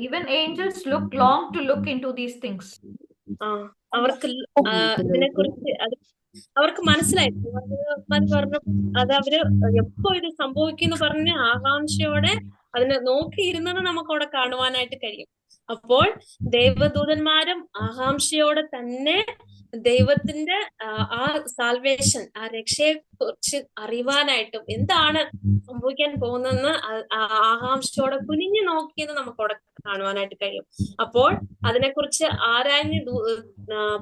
Even angels long to look into these things. അവർക്ക് ഇതിനെക്കുറിച്ച് അവർക്ക് മനസ്സിലായി. പറഞ്ഞു അത് അവര് എപ്പോ ഇത് സംഭവിക്കുന്നു പറഞ്ഞ് ആകാംക്ഷയോടെ അതിനെ നോക്കിയിരുന്നത് നമുക്ക് അവിടെ കാണുവാനായിട്ട് കഴിയും. അപ്പോൾ ദൈവദൂതന്മാരും ആകാംക്ഷയോടെ തന്നെ ദൈവത്തിന്റെ ആ സാൽവേഷൻ, ആ രക്ഷയെ കുറിച്ച് അറിയുവാനായിട്ടും എന്താണ് സംഭവിക്കാൻ പോകുന്നതെന്ന് ആകാംക്ഷയോടെ കുനിഞ്ഞു നോക്കിയെന്ന് നമുക്ക് അവിടെ കാണുവാനായിട്ട് കഴിയും. അപ്പോൾ അതിനെക്കുറിച്ച് ആരാഞ്ഞ്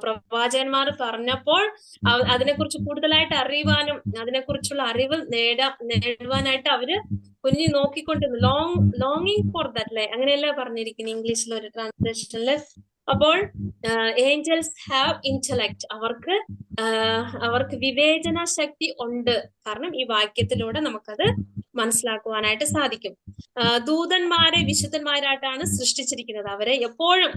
പ്രവാചകന്മാർ പറഞ്ഞപ്പോൾ അതിനെക്കുറിച്ച് കൂടുതലായിട്ട് അറിയുവാനും അതിനെക്കുറിച്ചുള്ള അറിവ് നേടുവാനായിട്ട് അവര് കുഞ്ഞി നോക്കിക്കൊണ്ടിരുന്നു. ലോങ്ങിങ് ഫോർ ദാറ്റ്, അല്ലെ, അങ്ങനെയല്ലേ പറഞ്ഞിരിക്കുന്നത് ഇംഗ്ലീഷിൽ ഒരു ട്രാൻസ്ലേഷനില്. അപ്പോൾ ഏഞ്ചൽസ് ഹാവ് ഇന്റലക്ട്, അവർക്ക് വിവേചന ശക്തി ഉണ്ട്. കാരണം ഈ വാക്യത്തിലൂടെ നമുക്കത് മനസ്സിലാക്കുവാനായിട്ട് സാധിക്കും. ദൂതന്മാരെ വിശുദ്ധന്മാരായിട്ടാണ് സൃഷ്ടിച്ചിരിക്കുന്നത്. അവരെ എപ്പോഴും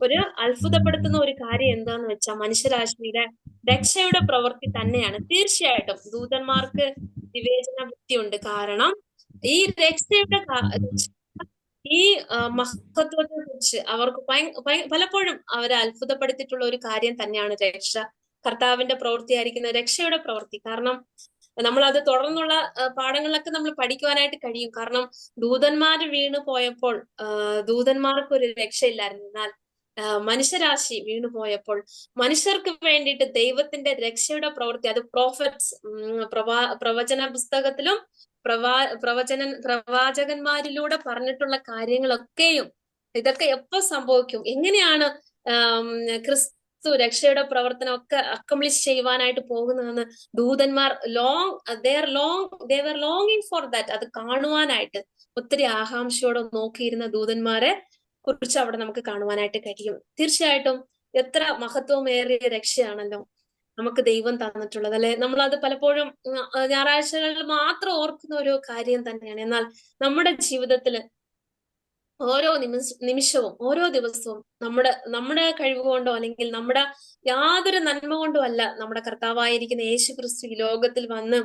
ഒരു അത്ഭുതപ്പെടുത്തുന്ന ഒരു കാര്യം എന്താന്ന് വെച്ചാൽ മനുഷ്യരാശിയുടെ രക്ഷയുടെ പ്രവൃത്തി തന്നെയാണ്. തീർച്ചയായിട്ടും ദൂതന്മാർക്ക് വിവേചന ബുദ്ധി ഉണ്ട്. കാരണം ഈ രക്ഷയുടെ ഈ മഹത്വത്തെ കുറിച്ച് അവർക്ക് പലപ്പോഴും അവരെ അത്ഭുതപ്പെടുത്തിയിട്ടുള്ള ഒരു കാര്യം തന്നെയാണ് രക്ഷ, കർത്താവിന്റെ പ്രവൃത്തിയായിരിക്കുന്ന രക്ഷയുടെ പ്രവൃത്തി. കാരണം നമ്മൾ അത് തുടർന്നുള്ള പാഠങ്ങളിലൊക്കെ നമ്മൾ പഠിക്കുവാനായിട്ട് കഴിയും. കാരണം ദൂതന്മാര് വീണു പോയപ്പോൾ ദൂതന്മാർക്ക് ഒരു രക്ഷയില്ലായിരുന്നു. എന്നാൽ മനുഷ്യരാശി വീണു പോയപ്പോൾ മനുഷ്യർക്ക് വേണ്ടിയിട്ട് ദൈവത്തിന്റെ രക്ഷയുടെ പ്രവൃത്തി, അത് പ്രോഫറ്റ്സ് പ്രവചന പുസ്തകത്തിലും പ്രവാചകന്മാരിലൂടെ പറഞ്ഞിട്ടുള്ള കാര്യങ്ങളൊക്കെയും ഇതൊക്കെ എപ്പോ സംഭവിക്കും, എങ്ങനെയാണ് ക്രിസ്തു രക്ഷയുടെ പ്രവർത്തനമൊക്കെ അക്കംപ്ലിഷ് ചെയ്യുവാനായിട്ട് പോകുന്നതെന്ന് ദൂതന്മാർ ലോങ്ങിങ് ഫോർ ദാറ്റ്, അത് കാണുവാനായിട്ട് ഒത്തിരി ആകാംക്ഷയോടെ നോക്കിയിരുന്ന ദൂതന്മാരെ കുറിച്ച് അവിടെ നമുക്ക് കാണുവാനായിട്ട് കഴിയും. തീർച്ചയായിട്ടും എത്ര മഹത്വമേറിയ രക്ഷയാണല്ലോ നമുക്ക് ദൈവം തന്നിട്ടുള്ളത്, അല്ലെ? നമ്മളത് പലപ്പോഴും ഞായറാഴ്ചകളിൽ മാത്രം ഓർക്കുന്ന ഒരു കാര്യം തന്നെയാണ്. എന്നാൽ നമ്മുടെ ജീവിതത്തിൽ ഓരോ നിമിഷവും ഓരോ ദിവസവും നമ്മുടെ കഴിവ് കൊണ്ടോ അല്ലെങ്കിൽ നമ്മുടെ യാതൊരു നന്മ കൊണ്ടോ അല്ല നമ്മുടെ കർത്താവായിരിക്കുന്ന യേശു ക്രിസ്തു ഈ ലോകത്തിൽ വന്ന്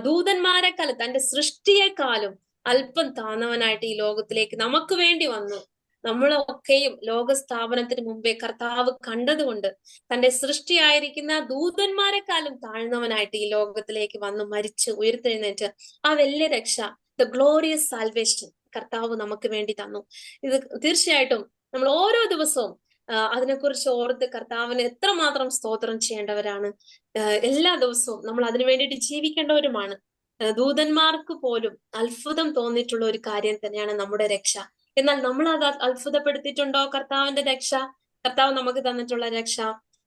ദൂതന്മാരെക്കാളും തന്റെ സൃഷ്ടിയെക്കാളും അല്പം താന്നവനായിട്ട് ഈ ലോകത്തിലേക്ക് നമുക്ക് വേണ്ടി വന്നു. നമ്മളൊക്കെയും ലോകസ്ഥാപനത്തിന് മുമ്പേ കർത്താവ് കണ്ടതുകൊണ്ട് തന്റെ സൃഷ്ടിയായിരിക്കുന്ന ദൂതന്മാരെക്കാളും താഴ്ന്നവനായിട്ട് ഈ ലോകത്തിലേക്ക് വന്ന് മരിച്ച് ഉയർത്തെഴുന്നേറ്റ് ആ വലിയ രക്ഷ, ദ ഗ്ലോറിയസ് സാൽവേഷൻ കർത്താവ് നമുക്ക് വേണ്ടി തന്നു. ഇത് തീർച്ചയായിട്ടും നമ്മൾ ഓരോ ദിവസവും അതിനെക്കുറിച്ച് ഓർത്ത് കർത്താവിന് എത്രമാത്രം സ്തോത്രം ചെയ്യേണ്ടവരാണ്. എല്ലാ ദിവസവും നമ്മൾ അതിനു വേണ്ടിയിട്ട് ജീവിക്കേണ്ടവരുമാണ്. ദൂതന്മാർക്ക് പോലും അത്ഭുതം തോന്നിയിട്ടുള്ള ഒരു കാര്യം തന്നെയാണ് നമ്മുടെ രക്ഷ. എന്നാൽ നമ്മൾ അത് അത്ഭുതപ്പെടുത്തിയിട്ടുണ്ടോ കർത്താവിന്റെ രക്ഷ? കർത്താവ് നമുക്ക് തന്നിട്ടുള്ള രക്ഷ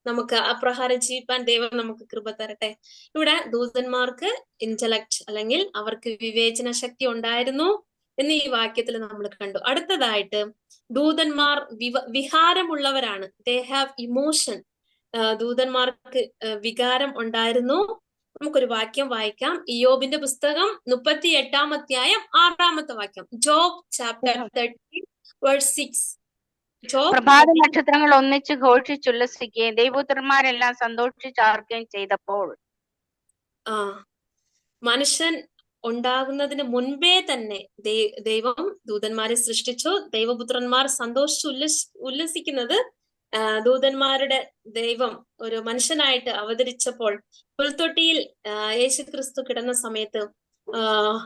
നമുക്ക് അപ്രകാരം ജീവിക്കാൻ ദൈവം നമുക്ക് കൃപ തരട്ടെ. ഇവിടെ ദൂതന്മാർക്ക് ഇന്റലക്ട് അല്ലെങ്കിൽ അവർക്ക് വിവേചന ശക്തി ഉണ്ടായിരുന്നു എന്ന് ഈ വാക്യത്തിൽ നമ്മൾ കണ്ടു. അടുത്തതായിട്ട് ദൂതന്മാർ വികാരമുള്ളവരാണ്. They have emotion. ദൂതന്മാർക്ക് വികാരം ഉണ്ടായിരുന്നു. നമുക്കൊരു വാക്യം വായിക്കാം. ഇയ്യോബിന്റെ പുസ്തകം 38-ാം അധ്യായം 6-ാമത്തെ വാക്യം. Job chapter 30:6. പ്രഭാത നക്ഷത്രങ്ങൾ ഒന്നിച്ച് ഘോഷിച്ചുല്ലസിക്കുകയും ദൈവപുത്രന്മാരെല്ലാം സന്തോഷിച്ചാർക്കുകയും ചെയ്തപ്പോൾ. മനുഷ്യൻ ഉണ്ടാകുന്നതിന് മുൻപേ തന്നെ ദൈവം ദൂതന്മാരെ സൃഷ്ടിച്ചു. ദൈവപുത്രന്മാർ ഉല്ലസിക്കുന്നത് ദൂതന്മാരുടെ ദൈവം ഒരു മനുഷ്യനായിട്ട് അവതരിച്ചപ്പോൾ പുൽത്തൊട്ടിയിൽ യേശു ക്രിസ്തു കിടന്ന സമയത്ത്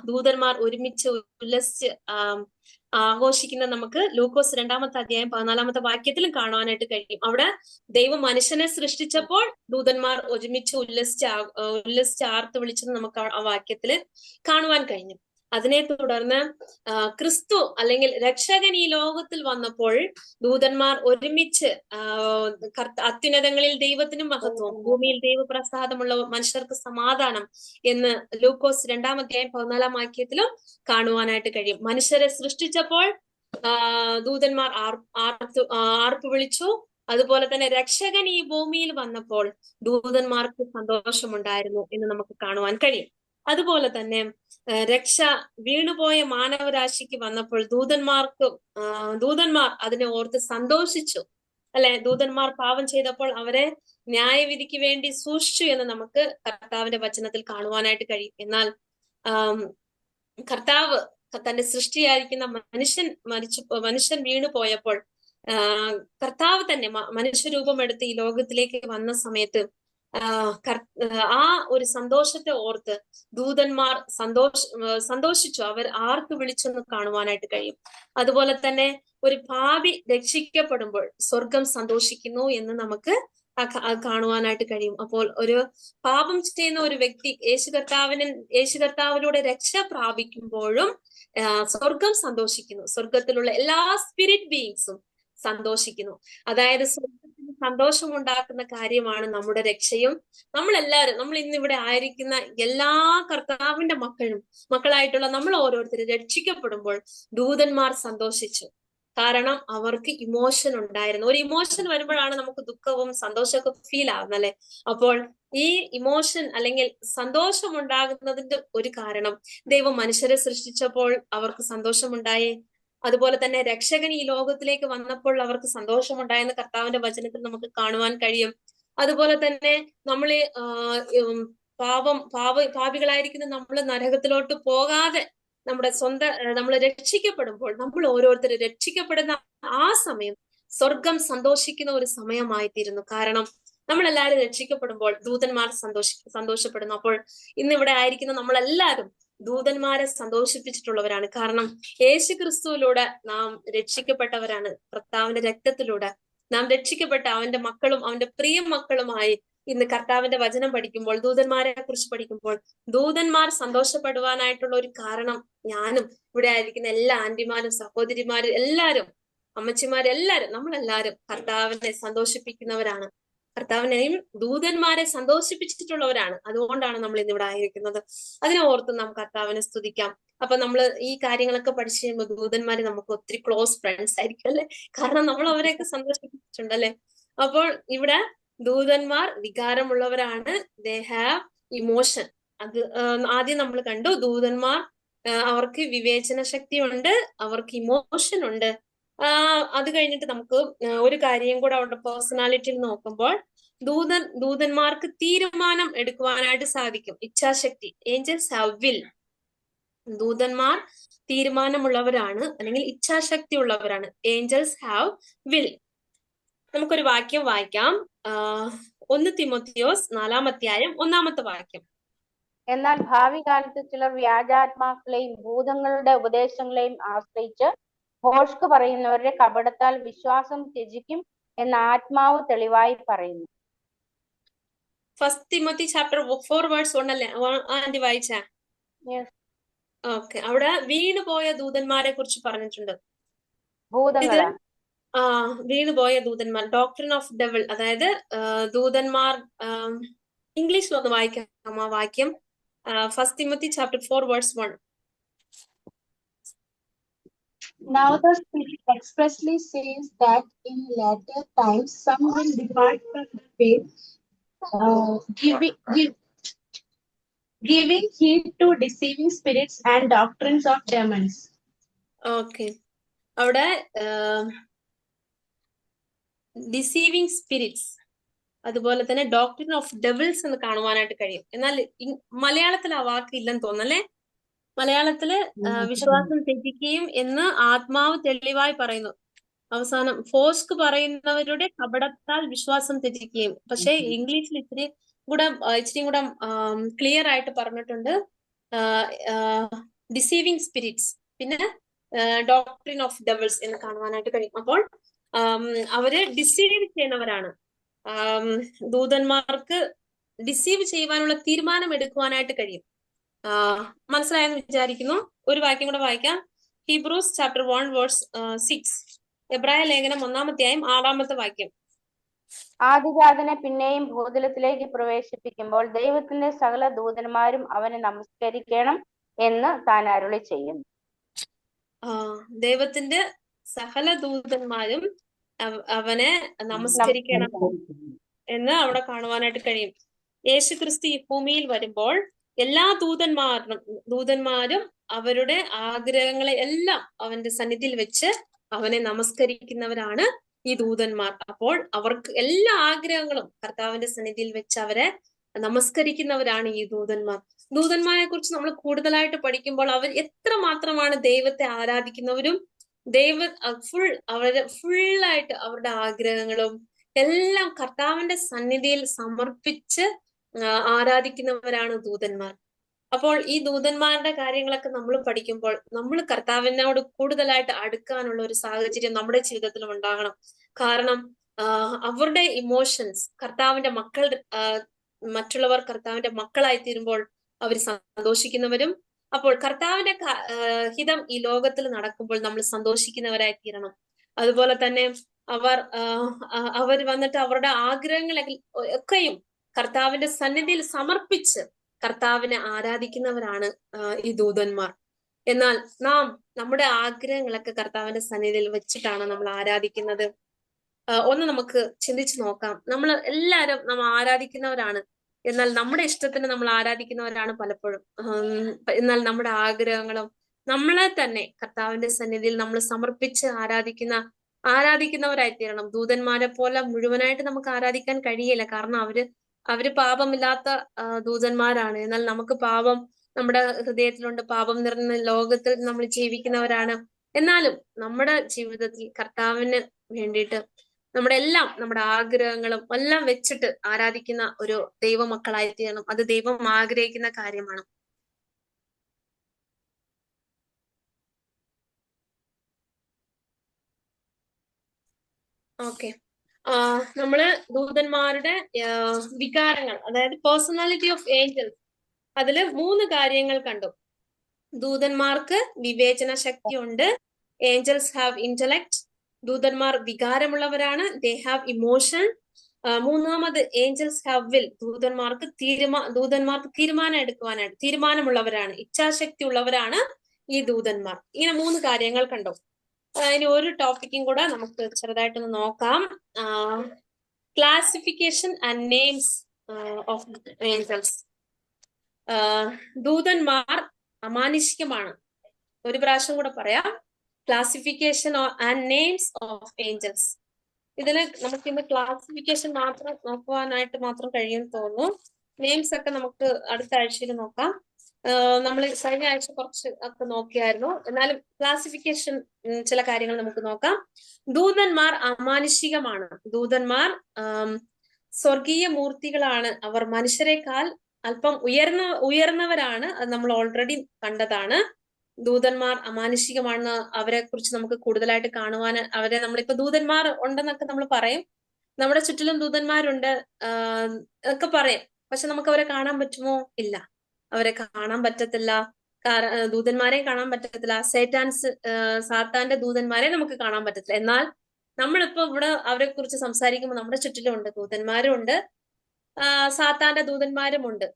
ദൂതന്മാർ ഒരുമിച്ച് ഉല്ലസിച്ച് ആഘോഷിക്കുന്ന നമുക്ക് ലൂക്കോസ് 2-ാമത്തെ അധ്യായം 14-ാമത്തെ വാക്യത്തിലും കാണുവാനായിട്ട് കഴിയും. അവിടെ ദൈവം മനുഷ്യനെ സൃഷ്ടിച്ചപ്പോൾ ദൂതന്മാർ ഒരുമിച്ച് ഉല്ലസിച്ച് ആർത്ത് വിളിച്ചെന്ന് നമുക്ക് ആ വാക്യത്തില് കാണുവാൻ കഴിഞ്ഞു. അതിനെ തുടർന്ന് ക്രിസ്തു അല്ലെങ്കിൽ രക്ഷകൻ ഈ ലോകത്തിൽ വന്നപ്പോൾ ദൂതന്മാർ ഒരുമിച്ച് അത്യുന്നതങ്ങളിൽ ദൈവത്തിന് മഹത്വം, ഭൂമിയിൽ ദൈവപ്രസാദമുള്ള മനുഷ്യർക്ക് സമാധാനം എന്ന് ലൂക്കോസ് 2-ാം അധ്യായം 14-ാം വാക്യത്തിലും കാണുവാനായിട്ട് കഴിയും. മനുഷ്യരെ സൃഷ്ടിച്ചപ്പോൾ ദൂതന്മാർ ആർപ്പ് വിളിച്ചു. അതുപോലെ തന്നെ രക്ഷകൻ ഈ ഭൂമിയിൽ വന്നപ്പോൾ ദൂതന്മാർക്ക് സന്തോഷമുണ്ടായിരുന്നു എന്ന് നമുക്ക് കാണുവാൻ കഴിയും. അതുപോലെ തന്നെ രക്ഷ വീണുപോയ മാനവരാശിക്ക് വന്നപ്പോൾ ദൂതന്മാർ അതിനെ ഓർത്ത് സന്തോഷിച്ചു, അല്ലെ? ദൂതന്മാർ പാപം ചെയ്തപ്പോൾ അവരെ ന്യായവിധിക്ക് വേണ്ടി സൂക്ഷിച്ചു എന്ന് നമുക്ക് കർത്താവിന്റെ വചനത്തിൽ കാണുവാനായിട്ട് കഴിയും. എന്നാൽ കർത്താവ് തന്റെ സൃഷ്ടിയായിരിക്കുന്ന മനുഷ്യൻ വീണു പോയപ്പോൾ കർത്താവ് തന്നെ മനുഷ്യരൂപം എടുത്ത് ഈ ലോകത്തിലേക്ക് വന്ന സമയത്ത് ആ ഒരു സന്തോഷത്തെ ഓർത്ത് ദൂതന്മാർ സന്തോഷിച്ചു, അവർ ആർക്ക് വിളിച്ചെന്ന് കാണുവാനായിട്ട് കഴിയും. അതുപോലെ തന്നെ ഒരു പാപി രക്ഷിക്കപ്പെടുമ്പോൾ സ്വർഗം സന്തോഷിക്കുന്നു എന്ന് നമുക്ക് കാണുവാനായിട്ട് കഴിയും. അപ്പോൾ ഒരു പാപം ചെയ്യുന്ന ഒരു വ്യക്തി യേശു കർത്താവിലൂടെ രക്ഷ പ്രാപിക്കുമ്പോഴും സ്വർഗം സന്തോഷിക്കുന്നു. സ്വർഗത്തിലുള്ള എല്ലാ സ്പിരിറ്റ് ബീയിങ്സും സന്തോഷിക്കുന്നു. അതായത് സ്വർഗത്തിന് സന്തോഷമുണ്ടാക്കുന്ന കാര്യമാണ് നമ്മുടെ രക്ഷയും. നമ്മൾ ഇന്നിവിടെ ആയിരിക്കുന്ന എല്ലാ കർത്താവിന്റെ മക്കളായിട്ടുള്ള നമ്മൾ ഓരോരുത്തരും രക്ഷിക്കപ്പെടുമ്പോൾ ദൂതന്മാർ സന്തോഷിച്ചു. കാരണം അവർക്ക് ഇമോഷൻ ഉണ്ടായിരുന്നു. ഒരു ഇമോഷൻ വരുമ്പോഴാണ് നമുക്ക് ദുഃഖവും സന്തോഷമൊക്കെ ഫീൽ ആവുന്നത്, അല്ലെ? അപ്പോൾ ഈ ഇമോഷൻ അല്ലെങ്കിൽ സന്തോഷം ഉണ്ടാകുന്നതിന്റെ ഒരു കാരണം ദൈവം മനുഷ്യരെ സൃഷ്ടിച്ചപ്പോൾ അവർക്ക് സന്തോഷമുണ്ടായേ. അതുപോലെ തന്നെ രക്ഷകൻ ഈ ലോകത്തിലേക്ക് വന്നപ്പോൾ അവർക്ക് സന്തോഷമുണ്ടായെന്ന് കർത്താവിന്റെ വചനത്തിൽ നമുക്ക് കാണുവാൻ കഴിയും. അതുപോലെ തന്നെ നമ്മള് പാപികളായിരിക്കുന്ന നമ്മൾ നരകത്തിലോട്ട് പോകാതെ നമ്മൾ രക്ഷിക്കപ്പെടുമ്പോൾ നമ്മൾ ഓരോരുത്തരും രക്ഷിക്കപ്പെടുന്ന ആ സമയം സ്വർഗം സന്തോഷിക്കുന്ന ഒരു സമയമായിത്തീരുന്നു. കാരണം നമ്മളെല്ലാവരും രക്ഷിക്കപ്പെടുമ്പോൾ ദൂതന്മാർ സന്തോഷപ്പെടുന്നു. അപ്പോൾ ഇന്നിവിടെ ആയിരിക്കുന്ന നമ്മളെല്ലാവരും ദൂതന്മാരെ സന്തോഷിപ്പിച്ചിട്ടുള്ളവരാണ്. കാരണം യേശു ക്രിസ്തുവിലൂടെ നാം രക്ഷിക്കപ്പെട്ടവരാണ്. കർത്താവിന്റെ രക്തത്തിലൂടെ നാം രക്ഷിക്കപ്പെട്ട അവന്റെ മക്കളും അവന്റെ പ്രിയ മക്കളുമായി ഇന്ന് കർത്താവിന്റെ വചനം പഠിക്കുമ്പോൾ, ദൂതന്മാരെ കുറിച്ച് പഠിക്കുമ്പോൾ ദൂതന്മാർ സന്തോഷപ്പെടുവാനായിട്ടുള്ള ഒരു കാരണം ഞാനും ഇവിടെ ആയിരിക്കുന്ന എല്ലാ ആന്റിമാരും സഹോദരിമാരും എല്ലാവരും അമ്മച്ചിമാരും എല്ലാവരും നമ്മളെല്ലാവരും കർത്താവിനെ സന്തോഷിപ്പിക്കുന്നവരാണ്. കർത്താവിനെയും ദൂതന്മാരെ സന്തോഷിപ്പിച്ചിട്ടുള്ളവരാണ്. അതുകൊണ്ടാണ് നമ്മൾ ഇന്നിവിടെ ആയിരിക്കുന്നത്. അതിനെ ഓർത്ത് നാം കർത്താവിനെ സ്തുതിക്കാം. അപ്പൊ നമ്മൾ ഈ കാര്യങ്ങളൊക്കെ പഠിച്ചു കഴിയുമ്പോൾ ദൂതന്മാര് നമുക്ക് ഒത്തിരി ക്ലോസ് ഫ്രണ്ട്സ് ആയിരിക്കും അല്ലെ, കാരണം നമ്മൾ അവരെയൊക്കെ സന്തോഷിപ്പിച്ചിട്ടുണ്ടല്ലേ. അപ്പോൾ ഇവിടെ ദൂതന്മാർ വികാരമുള്ളവരാണ്. They have emotion. അത് ആദ്യം നമ്മൾ കണ്ടു. ദൂതന്മാർ അവർക്ക് വിവേചന ശക്തിയുണ്ട്, അവർക്ക് ഇമോഷൻ ഉണ്ട്. അത് കഴിഞ്ഞിട്ട് നമുക്ക് ഒരു കാര്യം കൂടെ അവരുടെ പേഴ്സണാലിറ്റിയിൽ നോക്കുമ്പോൾ ദൂതന്മാർക്ക് തീരുമാനം എടുക്കുവാനായിട്ട് സാധിക്കും. ഇച്ഛാശക്തി. Angels have will. ദൂതന്മാർ തീരുമാനമുള്ളവരാണ്, അല്ലെങ്കിൽ ഇച്ഛാശക്തി ഉള്ളവരാണ്. Angels have will. നമുക്കൊരു വാക്യം വായിക്കാം. 1 തിമോത്തിയോസ് 4-ാം അധ്യായം 1-ാമത്തെ വാക്യം. എന്നാൽ ഭാവി കാലത്ത് ചിലർ വ്യാജാത്മാക്കളെയും ഭൂതങ്ങളുടെ ഉപദേശങ്ങളെയും ആശ്രയിച്ച് ഭോഷ്ക് പറയുന്നവരുടെ കപടത്താൽ വിശ്വാസം ത്യജിക്കും എന്ന് ആത്മാവ് തെളിവായി പറയുന്നു. 1 തിമോത്തി ചാപ്റ്റർ 4:1 അല്ലേ ആന്റി വായിച്ച? ഓക്കെ. അവിടെ വീണുപോയ ദൂതന്മാരെ കുറിച്ച് പറഞ്ഞിട്ടുണ്ട്. ഭൂതങ്ങളാ? വീണുപോയ ദൂതന്മാർ, ഡോക്ട്രിൻ ഓഫ് ഡെവിൾ. അതായത് ദൂതന്മാർ, ഇംഗ്ലീഷിൽ ഒന്ന് വായിക്കാം ആ വാക്യം. 1 Timothy chapter 4:1. Now the Spirit expressly says that in latter times some will depart from the faith, giving heed to deceiving spirits and doctrines of demons. Okay. അവിടെ ഡിസീവിങ് സ്പിരിറ്റ്സ്, അതുപോലെ തന്നെ ഡോക്ട്രിൻ ഓഫ് ഡെവിൾസ് എന്ന് കാണുവാനായിട്ട് കഴിയും. എന്നാൽ മലയാളത്തിൽ ആ വാക്ക് ഇല്ലെന്ന് തോന്നല്ലേ. മലയാളത്തില് വിശ്വാസം ത്യജിക്കുകയും എന്ന് ആത്മാവ് തെളിവായി പറയുന്നു. അവസാനം ഫോസ്ക് പറയുന്നവരുടെ കപടത്താൽ വിശ്വാസം ത്യജിക്കുകയും. പക്ഷെ ഇംഗ്ലീഷിൽ ഇച്ചിരി കൂടെ ക്ലിയർ ആയിട്ട് പറഞ്ഞിട്ടുണ്ട് ഡിസീവിങ് സ്പിരിറ്റ്സ്, പിന്നെ ഡോക്ട്രിൻ ഓഫ് ഡെവിൾസ് എന്ന് കാണുവാനായിട്ട് കഴിയും. അപ്പോൾ അവര് ഡിസീവ് ചെയ്യുന്നവരാണ്. ദൂതന്മാർക്ക് ഡിസീവ് ചെയ്യുവാനുള്ള തീരുമാനം എടുക്കുവാനായിട്ട് കഴിയും. മനസ്സിലായെന്ന് വിചാരിക്കുന്നു. ഒരു വാക്യം കൂടെ വായിക്കാം. Hebrews chapter 1:6. എബ്രായ ലേഖനം 1-ാം അധ്യായം 6-ാമത്തെ വാക്യം. ആദിജാതനെ പിന്നെയും ഭൂതലത്തിലേക്ക് പ്രവേശിപ്പിക്കുമ്പോൾ ദൈവത്തിന്റെ സകല ദൂതന്മാരും അവനെ നമസ്കരിക്കണം എന്ന് താൻ അരുളി ചെയ്യുന്നു. ദൈവത്തിന്റെ സകല ദൂതന്മാരും അവനെ നമസ്കരിക്കണം എന്ന് അവിടെ കാണുവാനായിട്ട് കഴിയും. യേശു ക്രിസ്തു ഈ ഭൂമിയിൽ വരുമ്പോൾ എല്ലാ ദൂതന്മാരും അവരുടെ ആഗ്രഹങ്ങളെ എല്ലാം അവന്റെ സന്നിധിയിൽ വെച്ച് അവനെ നമസ്കരിക്കുന്നവരാണ് ഈ ദൂതന്മാർ. അപ്പോൾ അവർക്ക് എല്ലാ ആഗ്രഹങ്ങളും കർത്താവിന്റെ സന്നിധിയിൽ വെച്ച് അവരെ നമസ്കരിക്കുന്നവരാണ് ഈ ദൂതന്മാർ. ദൂതന്മാരെ കുറിച്ച് നമ്മൾ കൂടുതലായിട്ട് പഠിക്കുമ്പോൾ അവർ എത്ര മാത്രമാണ് ദൈവത്തെ ആരാധിക്കുന്നവരും ഫുള്ളായിട്ട് അവരുടെ ആഗ്രഹങ്ങളും എല്ലാം കർത്താവിന്റെ സന്നിധിയിൽ സമർപ്പിച്ച് ആരാധിക്കുന്നവരാണ് ദൂതന്മാർ. അപ്പോൾ ഈ ദൂതന്മാരുടെ കാര്യങ്ങളൊക്കെ നമ്മൾ പഠിക്കുമ്പോൾ നമ്മൾ കർത്താവിനോട് കൂടുതലായിട്ട് അടുക്കാനുള്ള ഒരു സാഹചര്യം നമ്മുടെ ജീവിതത്തിലും ഉണ്ടാകണം. കാരണം അവരുടെ ഇമോഷൻസ് കർത്താവിന്റെ മറ്റുള്ളവർ കർത്താവിന്റെ മക്കളായി തീരുമ്പോൾ അവർ സന്തോഷിക്കുന്നവരും, അപ്പോൾ കർത്താവിന്റെ ഹിതം ഈ ലോകത്തിൽ നടക്കുമ്പോൾ നമ്മൾ സന്തോഷിക്കുന്നവരായി തീരണം. അതുപോലെ തന്നെ അവർ വന്നിട്ട് അവരുടെ ആഗ്രഹങ്ങളൊക്കെയും കർത്താവിന്റെ സന്നിധിയിൽ സമർപ്പിച്ച് കർത്താവിനെ ആരാധിക്കുന്നവരാണ് ഈ ദൂതന്മാർ. എന്നാൽ നാം നമ്മുടെ ആഗ്രഹങ്ങളൊക്കെ കർത്താവിന്റെ സന്നിധിയിൽ വെച്ചിട്ടാണ് നമ്മൾ ആരാധിക്കുന്നത്. ഒന്ന് നമുക്ക് ചിന്തിച്ചു നോക്കാം. നമ്മൾ ആരാധിക്കുന്നവരാണ്, എന്നാൽ നമ്മുടെ ഇഷ്ടത്തിന് നമ്മൾ ആരാധിക്കുന്നവരാണ് പലപ്പോഴും. എന്നാൽ നമ്മുടെ ആഗ്രഹങ്ങളും നമ്മളെ തന്നെ കർത്താവിന്റെ സന്നിധിയിൽ നമ്മൾ സമർപ്പിച്ച് ആരാധിക്കുന്നവരായി തീരണം. ദൂതന്മാരെ പോലെ മുഴുവനായിട്ട് നമുക്ക് ആരാധിക്കാൻ കഴിയില്ല, കാരണം അവര് പാപമില്ലാത്ത ദൂതന്മാരാണ്. എന്നാൽ നമുക്ക് പാപം നമ്മുടെ ഹൃദയത്തിലുണ്ട്, പാപം നിറഞ്ഞ ലോകത്തിൽ നമ്മൾ ജീവിക്കുന്നവരാണ്. എന്നാലും നമ്മുടെ ജീവിതത്തിൽ കർത്താവിന് വേണ്ടിയിട്ട് നമ്മുടെ ആഗ്രഹങ്ങളും എല്ലാം വെച്ചിട്ട് ആരാധിക്കുന്ന ഒരു ദൈവമക്കളായി തീരണം. അത് ദൈവം ആഗ്രഹിക്കുന്ന കാര്യമാണ്. ഓക്കെ. നമ്മള് ദൂതന്മാരുടെ വികാരങ്ങൾ, അതായത് പേഴ്സണാലിറ്റി ഓഫ് ഏഞ്ചൽസ്, അതില് 3 കാര്യങ്ങൾ കണ്ടു. ദൂതന്മാർക്ക് വിവേചന ശക്തി ഉണ്ട്. Angels have intellect. ദൂതന്മാർ വികാരമുള്ളവരാണ്. They have emotion. മൂന്നാമത് ഏഞ്ചൽസ് ഹാവ് വിൽ, ദൂതന്മാർക്ക് തീരുമാനം എടുക്കുവാനായിട്ട് തീരുമാനമുള്ളവരാണ്, ഇച്ഛാശക്തി ഉള്ളവരാണ് ഈ ദൂതന്മാർ. ഇങ്ങനെ 3 കാര്യങ്ങൾ കണ്ടു. ഇനി ഒരു ടോപ്പിക്കും കൂടെ നമുക്ക് ചെറുതായിട്ടൊന്ന് നോക്കാം. Classification and names of angels. ദൂതന്മാർ അമാനുഷികമാണ്. ഒരു പ്രാവശ്യം കൂടെ പറയാം. Classification and names of angels. ഇതിന് നമുക്ക് ഇന്ന് ക്ലാസിഫിക്കേഷൻ മാത്രം നോക്കുവാനായിട്ട് മാത്രം കഴിയുമെന്ന് തോന്നുന്നു. നെയിംസ് ഒക്കെ നമുക്ക് അടുത്ത ആഴ്ചയിൽ നോക്കാം. നമ്മൾ കഴിഞ്ഞ ആഴ്ച കുറച്ച് ഒക്കെ നോക്കിയായിരുന്നു. എന്നാലും ക്ലാസിഫിക്കേഷൻ ചില കാര്യങ്ങൾ നമുക്ക് നോക്കാം. ദൂതന്മാർ അമാനുഷികമാണ്. ദൂതന്മാർ സ്വർഗീയ മൂർത്തികളാണ്. അവർ മനുഷ്യരെക്കാൾ അല്പം ഉയർന്നവരാണ്. അത് നമ്മൾ ഓൾറെഡി കണ്ടതാണ്. ദൂതന്മാർ അമാനുഷികമാണെന്ന് അവരെ കുറിച്ച് നമുക്ക് കൂടുതലായിട്ട് കാണുവാൻ, അവരെ നമ്മളിപ്പോ ദൂതന്മാർ ഉണ്ടെന്നൊക്കെ നമ്മൾ പറയും. നമ്മുടെ ചുറ്റിലും ദൂതന്മാരുണ്ട് ഒക്കെ പറയും. പക്ഷെ നമുക്ക് അവരെ കാണാൻ പറ്റുമോ? ഇല്ല, അവരെ കാണാൻ പറ്റത്തില്ല. ദൂതന്മാരെ കാണാൻ പറ്റത്തില്ല. സാത്താന്റെ ദൂതന്മാരെ നമുക്ക് കാണാൻ പറ്റത്തില്ല. എന്നാൽ നമ്മളിപ്പോ ഇവിടെ അവരെ കുറിച്ച് സംസാരിക്കുമ്പോൾ നമ്മുടെ ചുറ്റിലും ഉണ്ട്, ദൂതന്മാരും ഉണ്ട്, സാത്താന്റെ ദൂതന്മാരും ഉണ്ട്.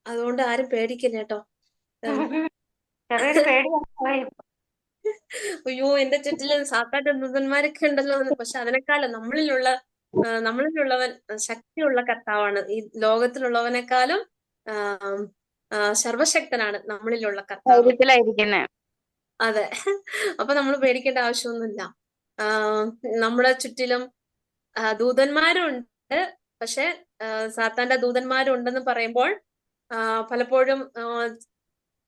അതുകൊണ്ട് ആരും പേടിക്കില്ല കേട്ടോ. അയ്യോ, എന്റെ ചുറ്റില് സാത്താന്റെ ദൂതന്മാരൊക്കെ ഉണ്ടല്ലോ. പക്ഷെ അതിനേക്കാളും നമ്മളിലുള്ളവൻ ശക്തിയുള്ള കർത്താവാണ്. ഈ ലോകത്തിലുള്ളവനേക്കാളും സർവശക്തനാണ് നമ്മളിലുള്ള കർത്താവ്. അതെ, അപ്പൊ നമ്മൾ പേടിക്കേണ്ട ആവശ്യമൊന്നുമില്ല. നമ്മുടെ ചുറ്റിലും ദൂതന്മാരുണ്ട്. പക്ഷെ സാത്താന്റെ ദൂതന്മാരും ഉണ്ടെന്ന് പറയുമ്പോൾ പലപ്പോഴും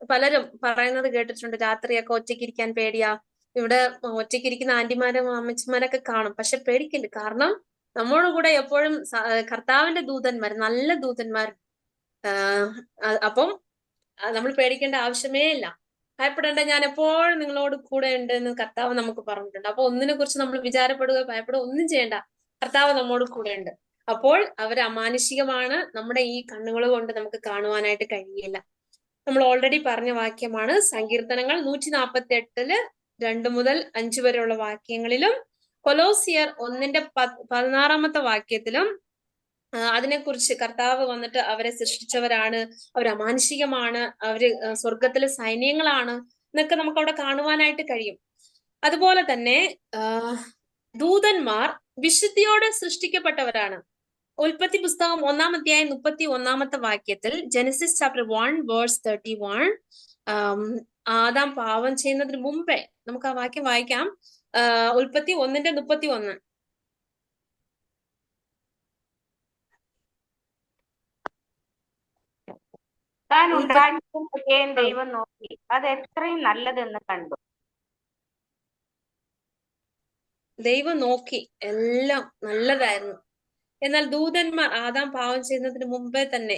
പലരും പറയുന്നത് കേട്ടിട്ടുണ്ട്, രാത്രിയൊക്കെ ഒറ്റയ്ക്കിരിക്കാൻ പേടിയാ. ഇവിടെ ഒറ്റയ്ക്കിരിക്കുന്ന ആന്റിമാരും അമ്മച്ചിമാരൊക്കെ കാണും. പക്ഷെ പേടിക്കില്ല, കാരണം നമ്മളുടെ കൂടെ എപ്പോഴും കർത്താവിന്റെ ദൂതന്മാർ, നല്ല ദൂതന്മാർ. അപ്പം നമ്മൾ പേടിക്കേണ്ട ആവശ്യമേ ഇല്ല. ഭയപ്പെടേണ്ട, ഞാൻ എപ്പോഴും നിങ്ങളോട് കൂടെ ഉണ്ട് എന്ന് കർത്താവ് നമുക്ക് പറഞ്ഞിട്ടുണ്ട്. അപ്പൊ ഒന്നിനെ കുറിച്ച് നമ്മൾ വിചാരപ്പെടുക, ഭയപ്പെടുക ഒന്നും ചെയ്യേണ്ട. കർത്താവ് നമ്മോട് കൂടെ ഉണ്ട്. അപ്പോൾ അവർ അമാനുഷികമാണ്. നമ്മുടെ ഈ കണ്ണുകൾ കൊണ്ട് നമുക്ക് കാണുവാനായിട്ട് കഴിയില്ല. നമ്മൾ ഓൾറെഡി പറഞ്ഞ വാക്യമാണ്. സങ്കീർത്തനങ്ങൾ 148 2 മുതൽ 5 വരെയുള്ള വാക്യങ്ങളിലും കൊലോസിയർ 1:16 വാക്യത്തിലും അതിനെക്കുറിച്ച് കർത്താവ് വന്നിട്ട് അവരെ സൃഷ്ടിച്ചവരാണ്, അവർ അമാനുഷികമാണ്, അവര് സ്വർഗത്തിലെ സൈന്യങ്ങളാണ് എന്നൊക്കെ നമുക്ക് അവിടെ കാണുവാനായിട്ട് കഴിയും. അതുപോലെ തന്നെ ദൂതന്മാർ വിശുദ്ധിയോടെ സൃഷ്ടിക്കപ്പെട്ടവരാണ്. ഉൽപ്പത്തി പുസ്തകം 1-ാം അധ്യായം 31-ാമത്തെ വാക്യത്തിൽ, ജെനസിസ് ചാപ്റ്റർ 1:31, ആദാം പാപം ചെയ്യുന്നതിന് മുമ്പേ നമുക്ക് ആ വാക്യം വായിക്കാം. ഉൽപ്പത്തി 1:31. താൻ ഉണ്ടാക്കിയ ദൈവം നോക്കി അത് എത്രയും നല്ലതെന്ന് കണ്ടു. ദൈവം നോക്കി, എല്ലാം നല്ലതായിരുന്നു. എന്നാൽ ദൂതന്മാർ ആദാം പാവം ചെയ്യുന്നതിന് മുമ്പേ തന്നെ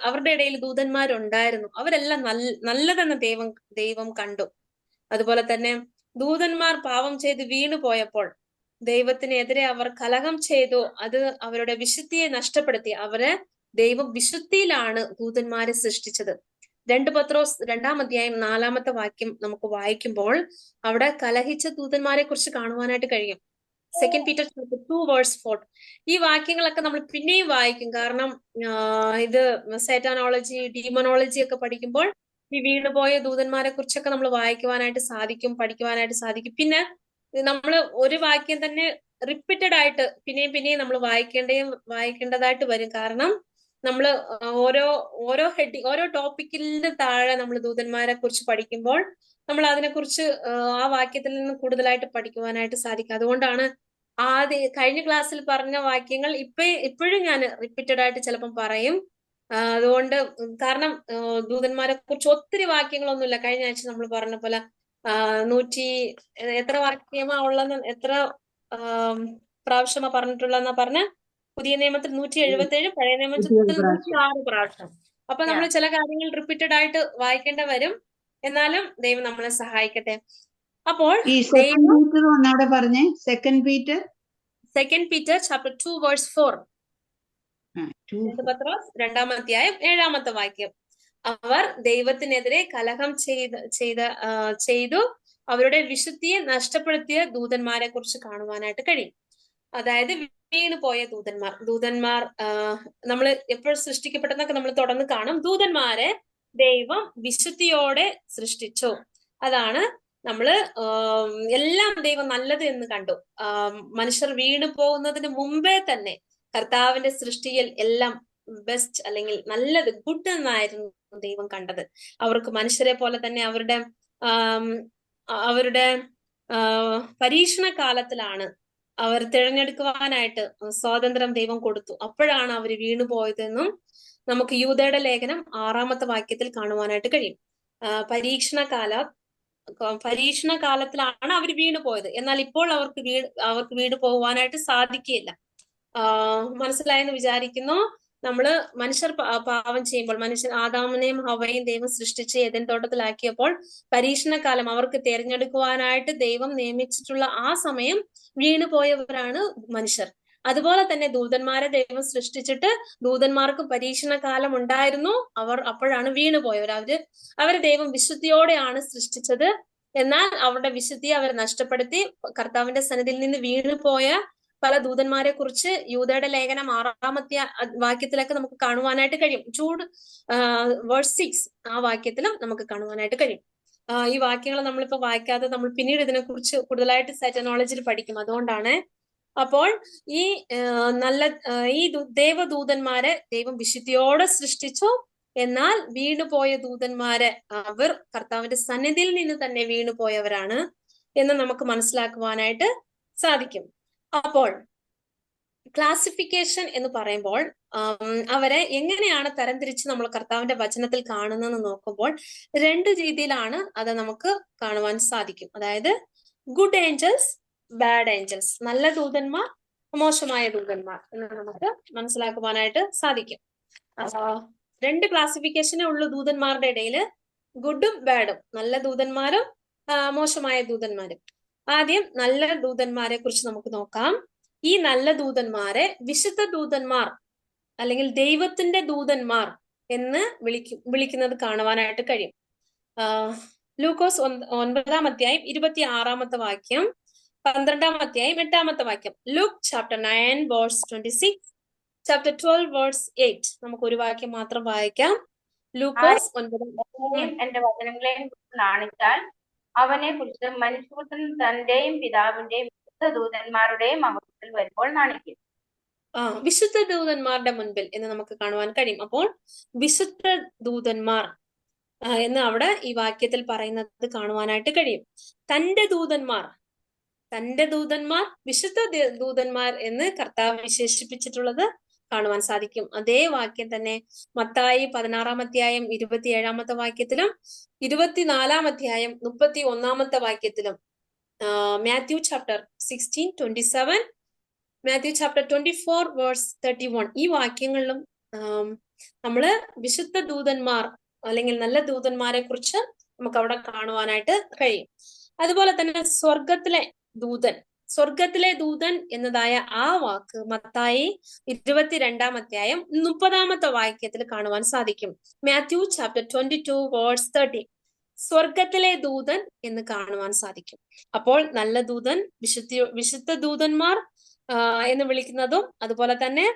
അവരുടെ ഇടയിൽ ദൂതന്മാരുണ്ടായിരുന്നു. അവരെല്ലാം നല്ലതെന്ന് ദൈവം കണ്ടു. അതുപോലെ തന്നെ ദൂതന്മാർ പാവം ചെയ്ത് വീണു പോയപ്പോൾ ദൈവത്തിനെതിരെ അവർ കലഹം ചെയ്തു. അത് അവരുടെ വിശുദ്ധിയെ നഷ്ടപ്പെടുത്തി. ദൈവം വിശുദ്ധിയിലാണ് ദൂതന്മാരെ സൃഷ്ടിച്ചത്. 2 പത്രോസ് 2-ാം അധ്യായം 4-ാമത്തെ വാക്യം നമുക്ക് വായിക്കുമ്പോൾ അവിടെ കലഹിച്ച ദൂതന്മാരെ കുറിച്ച് കാണുവാനായിട്ട് കഴിയും. 2 Peter 2:4. ഈ വാക്യങ്ങളൊക്കെ നമ്മൾ പിന്നെയും വായിക്കും. കാരണം ഇത് സൈറ്റാനോളജി, ഡീമോണോളജി ഒക്കെ പഠിക്കുമ്പോൾ ഈ വീണുപോയ ദൂതന്മാരെ കുറിച്ചൊക്കെ നമ്മൾ വായിക്കുവാനായിട്ട് സാധിക്കും, പഠിക്കുവാനായിട്ട് സാധിക്കും. പിന്നെ നമ്മൾ ഒരു വാക്യം തന്നെ റിപ്പീറ്റഡ് ആയിട്ട് പിന്നെയും നമ്മൾ വായിക്കേണ്ടതായിട്ട് വരും. കാരണം നമ്മൾ ഓരോ ടോപ്പിക്കിന്റെ താഴെ നമ്മൾ ദൂതന്മാരെ കുറിച്ച് പഠിക്കുമ്പോൾ നമ്മൾ അതിനെക്കുറിച്ച് ആ വാക്യത്തിൽ നിന്ന് കൂടുതലായിട്ട് പഠിക്കുവാനായിട്ട് സാധിക്കും. അതുകൊണ്ടാണ് കഴിഞ്ഞ ക്ലാസ്സിൽ പറഞ്ഞ വാക്യങ്ങൾ ഇപ്പോഴും ഞാൻ റിപ്പീറ്റഡ് ആയിട്ട് ചിലപ്പം പറയും. അതുകൊണ്ട് കാരണം ദൂതന്മാരെ കുറിച്ച് ഒത്തിരി വാക്യങ്ങളൊന്നുമില്ല. കഴിഞ്ഞ ആഴ്ച നമ്മൾ പറഞ്ഞ പോലെ 100 എത്ര വാക്യമാ ഉള്ളതെന്ന്, എത്ര പ്രാവശ്യമാ പറഞ്ഞിട്ടുള്ളതെന്നാ പറഞ്ഞ, പുതിയ നിയമത്തിൽ 177, പഴയ നിയമത്തിൽ 106 പ്രാവശ്യം. അപ്പൊ നമ്മൾ ചില കാര്യങ്ങൾ റിപ്പീറ്റഡ് ആയിട്ട് വായിക്കേണ്ട വരും. എന്നാലും ദൈവം നമ്മളെ സഹായിക്കട്ടെ. അപ്പോൾ പറഞ്ഞേ 2 Peter chapter 2:4. 2 പത്രോസ് 2-ാം അധ്യായം 7-ാമത്തെ വാക്യം. അവർ ദൈവത്തിനെതിരെ കലഹം ചെയ്തു അവരുടെ വിശുദ്ധിയെ നഷ്ടപ്പെടുത്തിയ ദൂതന്മാരെ കുറിച്ച് കാണുവാനായിട്ട് കഴിയും. അതായത് വീണ് പോയ ദൂതന്മാർ നമ്മൾ എപ്പോഴും സൃഷ്ടിക്കപ്പെട്ടെന്നൊക്കെ നമ്മൾ തുടർന്ന് കാണും. ദൂതന്മാരെ ദൈവം വിശുദ്ധിയോടെ സൃഷ്ടിച്ചു. അതാണ് നമ്മള് എല്ലാം ദൈവം നല്ലത് എന്ന് കണ്ടു. മനുഷ്യർ വീണു പോകുന്നതിന് മുമ്പേ തന്നെ കർത്താവിന്റെ സൃഷ്ടിയിൽ എല്ലാം ബെസ്റ്റ് അല്ലെങ്കിൽ നല്ലത് ഗുഡ് എന്നായിരുന്നു ദൈവം കണ്ടത്. അവർക്ക് മനുഷ്യരെ പോലെ തന്നെ അവരുടെ പരീക്ഷണ കാലത്തിലാണ് അവർ തിരഞ്ഞെടുക്കുവാനായിട്ട് സ്വാതന്ത്ര്യം ദൈവം കൊടുത്തു. അപ്പോഴാണ് അവർ വീണു പോയതെന്നും നമുക്ക് യൂദയുടെ ലേഖനം 6-ാമത്തെ വാക്യത്തിൽ കാണുവാനായിട്ട് കഴിയും. പരീക്ഷണ കാലത്തിലാണ് അവർ വീണു പോയത്. എന്നാൽ ഇപ്പോൾ അവർക്ക് വീണു പോകുവാനായിട്ട് സാധിക്കുകയില്ല. മനസ്സിലായെന്ന് വിചാരിക്കുന്നു. മനുഷ്യർ പാപം ചെയ്യുമ്പോൾ, ആദാമിനെയും ഹവ്വയെയും ദൈവം സൃഷ്ടിച്ച് ഏദൻ തോട്ടത്തിലാക്കിയപ്പോൾ പരീക്ഷണ കാലം അവർക്ക് തിരഞ്ഞെടുക്കുവാനായിട്ട് ദൈവം നിയമിച്ചിട്ടുള്ള ആ സമയം വീണു പോയവരാണ് മനുഷ്യർ. അതുപോലെ തന്നെ ദൂതന്മാരെ ദൈവം സൃഷ്ടിച്ചിട്ട് ദൂതന്മാർക്കും പരീക്ഷണ കാലം ഉണ്ടായിരുന്നു. അപ്പോഴാണ് വീണു പോയവർ. അവരെ ദൈവം വിശുദ്ധിയോടെയാണ് സൃഷ്ടിച്ചത്. എന്നാൽ അവരുടെ വിശുദ്ധിയെ അവർ നഷ്ടപ്പെടുത്തി കർത്താവിന്റെ സന്നിധിയിൽ നിന്ന് വീണു പോയ പല ദൂതന്മാരെ കുറിച്ച് യൂദയുടെ ലേഖനം 6-ാമത്തെ വാക്യത്തിലൊക്കെ നമുക്ക് കാണുവാനായിട്ട് കഴിയും. വേഴ്സ് 6 ആ വാക്യത്തിലും നമുക്ക് കാണുവാനായിട്ട് കഴിയും. ഈ വാക്യങ്ങൾ നമ്മളിപ്പോ വായിക്കാതെ നമ്മൾ പിന്നീട് ഇതിനെക്കുറിച്ച് കൂടുതലായിട്ട് സൈറ്റനോളജിയിൽ പഠിക്കും. അതുകൊണ്ടാണ്. അപ്പോൾ ഈ ദേവദൂതന്മാരെ ദൈവം വിശുദ്ധിയോടെ സൃഷ്ടിച്ചു. എന്നാൽ വീണുപോയ ദൂതന്മാരെ അവർ കർത്താവിന്റെ സന്നിധിയിൽ നിന്ന് തന്നെ വീണുപോയവരാണ് എന്ന് നമുക്ക് മനസ്സിലാക്കുവാനായിട്ട് സാധിക്കും. അപ്പോൾ ക്ലാസിഫിക്കേഷൻ എന്ന് പറയുമ്പോൾ അവരെ എങ്ങനെയാണ് തരംതിരിച്ച് നമ്മൾ കർത്താവിന്റെ വചനത്തിൽ കാണുന്നതെന്ന് നോക്കുമ്പോൾ 2 രീതിയിലാണ് അത് നമുക്ക് കാണുവാൻ സാധിക്കും. അതായത് ഗുഡ് ഏഞ്ചൽസ്, ബാഡ് ഏഞ്ചൽസ്, നല്ല ദൂതന്മാർ, മോശമായ ദൂതന്മാർ എന്ന് നമുക്ക് മനസ്സിലാക്കുവാനായിട്ട് സാധിക്കും. 2 ക്ലാസിഫിക്കേഷനേ ഉള്ളൂ ദൂതന്മാരുടെ ഇടയിൽ, ഗുഡും ബാഡും, നല്ല ദൂതന്മാരും മോശമായ ദൂതന്മാരും. ആദ്യം നല്ല ദൂതന്മാരെ കുറിച്ച് നമുക്ക് നോക്കാം. ഈ നല്ല ദൂതന്മാരെ വിശുദ്ധ ദൂതന്മാർ അല്ലെങ്കിൽ ദൈവത്തിന്റെ ദൂതന്മാർ എന്ന് വിളിക്കുന്നത് കാണുവാനായിട്ട് കഴിയും. ലൂക്കോസ് 9-ാം അധ്യായം 26-ാമത്തെ വാക്യം, 12-ാം അധ്യായം 8-ാമത്തെ വാക്യം. Luke chapter 9 verse 26, chapter 12 verse 8. നമുക്ക് ഒരു വാക്യം മാത്രം വായിക്കാം. ലൂക്കോസ് 9 എന്റെ വചനങ്ങളെ നാണിച്ചാൽ അവനെ കുറിച്ച് മനുഷ്യപുത്രൻ തന്റെയും പിതാവിന്റെയും വിശുദ്ധ ദൂതന്മാരുടെയും മഹത്വത്തിൽ വരുമ്പോൾ നാണിക്കും. വിശുദ്ധ ദൂതന്മാരുടെ മുൻപിൽ എന്ന് നമുക്ക് കാണുവാൻ കഴിയും. അപ്പോൾ വിശുദ്ധ ദൂതന്മാർ എന്ന് അവിടെ ഈ വാക്യത്തിൽ പറയുന്നത് കാണുവാനായിട്ട് കഴിയും. തന്റെ ദൂതന്മാർ, വിശുദ്ധ ദൂതന്മാർ എന്ന് കർത്താവ് വിശേഷിപ്പിച്ചിട്ടുള്ളത് കാണുവാൻ സാധിക്കും. അതേ വാക്യം തന്നെ മത്തായി 16-ാം അധ്യായം 27-ാമത്തെ വാക്യത്തിലും 24-ാം അധ്യായം 31-ാമത്തെ വാക്യത്തിലും, Matthew chapter 16:27, Matthew chapter 24 verse 31 ഈ വാക്യങ്ങളിലും നമ്മള് വിശുദ്ധ ദൂതന്മാർ അല്ലെങ്കിൽ നല്ല ദൂതന്മാരെ കുറിച്ച് നമുക്ക് അവിടെ കാണുവാനായിട്ട് കഴിയും. അതുപോലെ തന്നെ സ്വർഗത്തിലെ ദൂതൻ എന്നതായ ആ വാക്ക് മത്തായി 22-ാം അധ്യായം 30-ാമത്തെ വാക്യത്തിൽ കാണുവാൻ സാധിക്കും. മാത്യു ചാപ്റ്റർ 22 വേഴ്സ് 30 സ്വർഗത്തിലെ ദൂതൻ എന്ന് കാണുവാൻ സാധിക്കും. അപ്പോൾ നല്ല ദൂതൻ, വിശുദ്ധ ദൂതന്മാർ എന്ന് വിളിക്കുന്നതും അതുപോലെ തന്നെ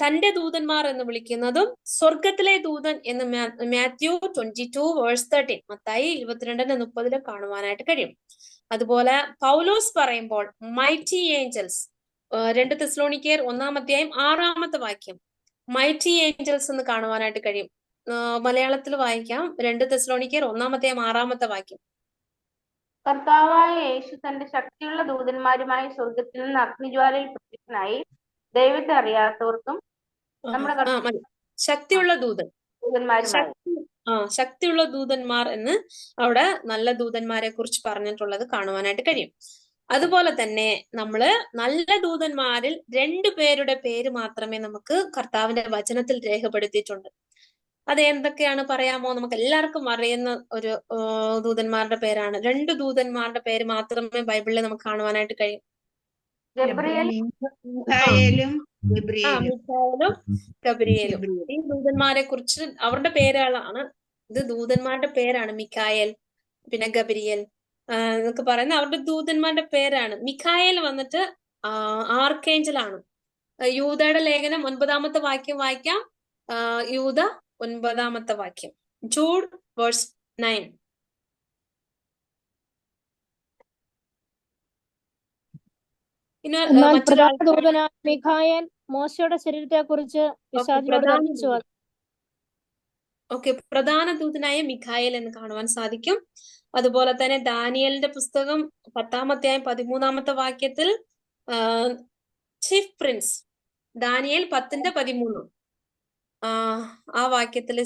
തന്റെ ദൂതന്മാർ എന്ന് വിളിക്കുന്നതും സ്വർഗത്തിലെ ദൂതൻ എന്ന് മാത്യു 22 വേഴ്സ് 13, മത്തായി 22:30 കാണുവാനായിട്ട് കഴിയും. അതുപോലെ പൗലോസ് പറയുമ്പോൾ മൈറ്റി ഏഞ്ചൽസ്, 2 തെസ്സലോനിക്കർ 1-ാം അധ്യായം 6-ാമത്തെ വാക്യം, മൈറ്റി ഏഞ്ചൽസ് എന്ന് കാണുവാനായിട്ട് കഴിയും. മലയാളത്തിൽ വായിക്കാം. 2 തെസ്സലോനിക്കർ 1-ാം അധ്യായം 6-ാമത്തെ വാക്യം. കർത്താവായ യേശു തന്റെ ശക്തിയുള്ള ദൂതന്മാരുമായി സ്വർഗത്തിൽ നിന്ന് അഗ്നിജ്വാലയിൽ പ്രത്യക്ഷനായി ദൈവത്തെ അറിയാത്തവർക്കും ശക്തിയുള്ള ദൂതന്മാരുമായി ശക്തിയുള്ള ദൂതന്മാർ എന്ന് അവിടെ നല്ല ദൂതന്മാരെ കുറിച്ച് പറഞ്ഞിട്ടുള്ളത് കാണുവാനായിട്ട് കഴിയും. അതുപോലെ തന്നെ നമ്മള് നല്ല ദൂതന്മാരിൽ 2 പേരുടെ പേര് മാത്രമേ നമുക്ക് കർത്താവിന്റെ വചനത്തിൽ രേഖപ്പെടുത്തിയിട്ടുണ്ട്. അത് എന്തൊക്കെയാണ് പറയാമോ? നമുക്ക് എല്ലാവർക്കും അറിയുന്ന ഒരു ദൂതന്മാരുടെ പേരാണ്. 2 ദൂതന്മാരുടെ പേര് മാത്രമേ ബൈബിളിൽ നമുക്ക് കാണുവാനായിട്ട് കഴിയും. മിഖായേലും ഗബ്രിയേലും. ഈ ദൂതന്മാരെ കുറിച്ച് അവരുടെ പേരുകളാണ്. ഇത് ദൂതന്മാരുടെ പേരാണ്. മിഖായേൽ, പിന്നെ ഗബ്രിയേൽ, എന്നൊക്കെ പറയുന്ന അവരുടെ ദൂതന്മാരുടെ പേരാണ്. മിഖായേൽ വന്നിട്ട് ആർക്കേഞ്ചൽ ആണ്. യൂദയുടെ ലേഖനം 9-ാമത്തെ വാക്യം വായിക്കാം. യൂദ 9-ാമത്തെ വാക്യം, ജൂഡ് വേഴ്സ് 9. പിന്നെ പ്രധാന ദൂതനായ മിഖായേൽ മോശയുടെ ശരീരത്തെ കുറിച്ച് പിശാചിനോട് കൽപ്പിച്ചു. പ്രധാന ദൂതനായ മിഖായേൽ എന്ന് കാണുവാൻ സാധിക്കും. അതുപോലെ തന്നെ ദാനിയേലിന്റെ പുസ്തകം 10-ാം അധ്യായം 13-ാമത്തെ വാക്യത്തിൽ ചീഫ് പ്രിൻസ്, ദാനിയേൽ 10:13 ആ വാക്യത്തിൽ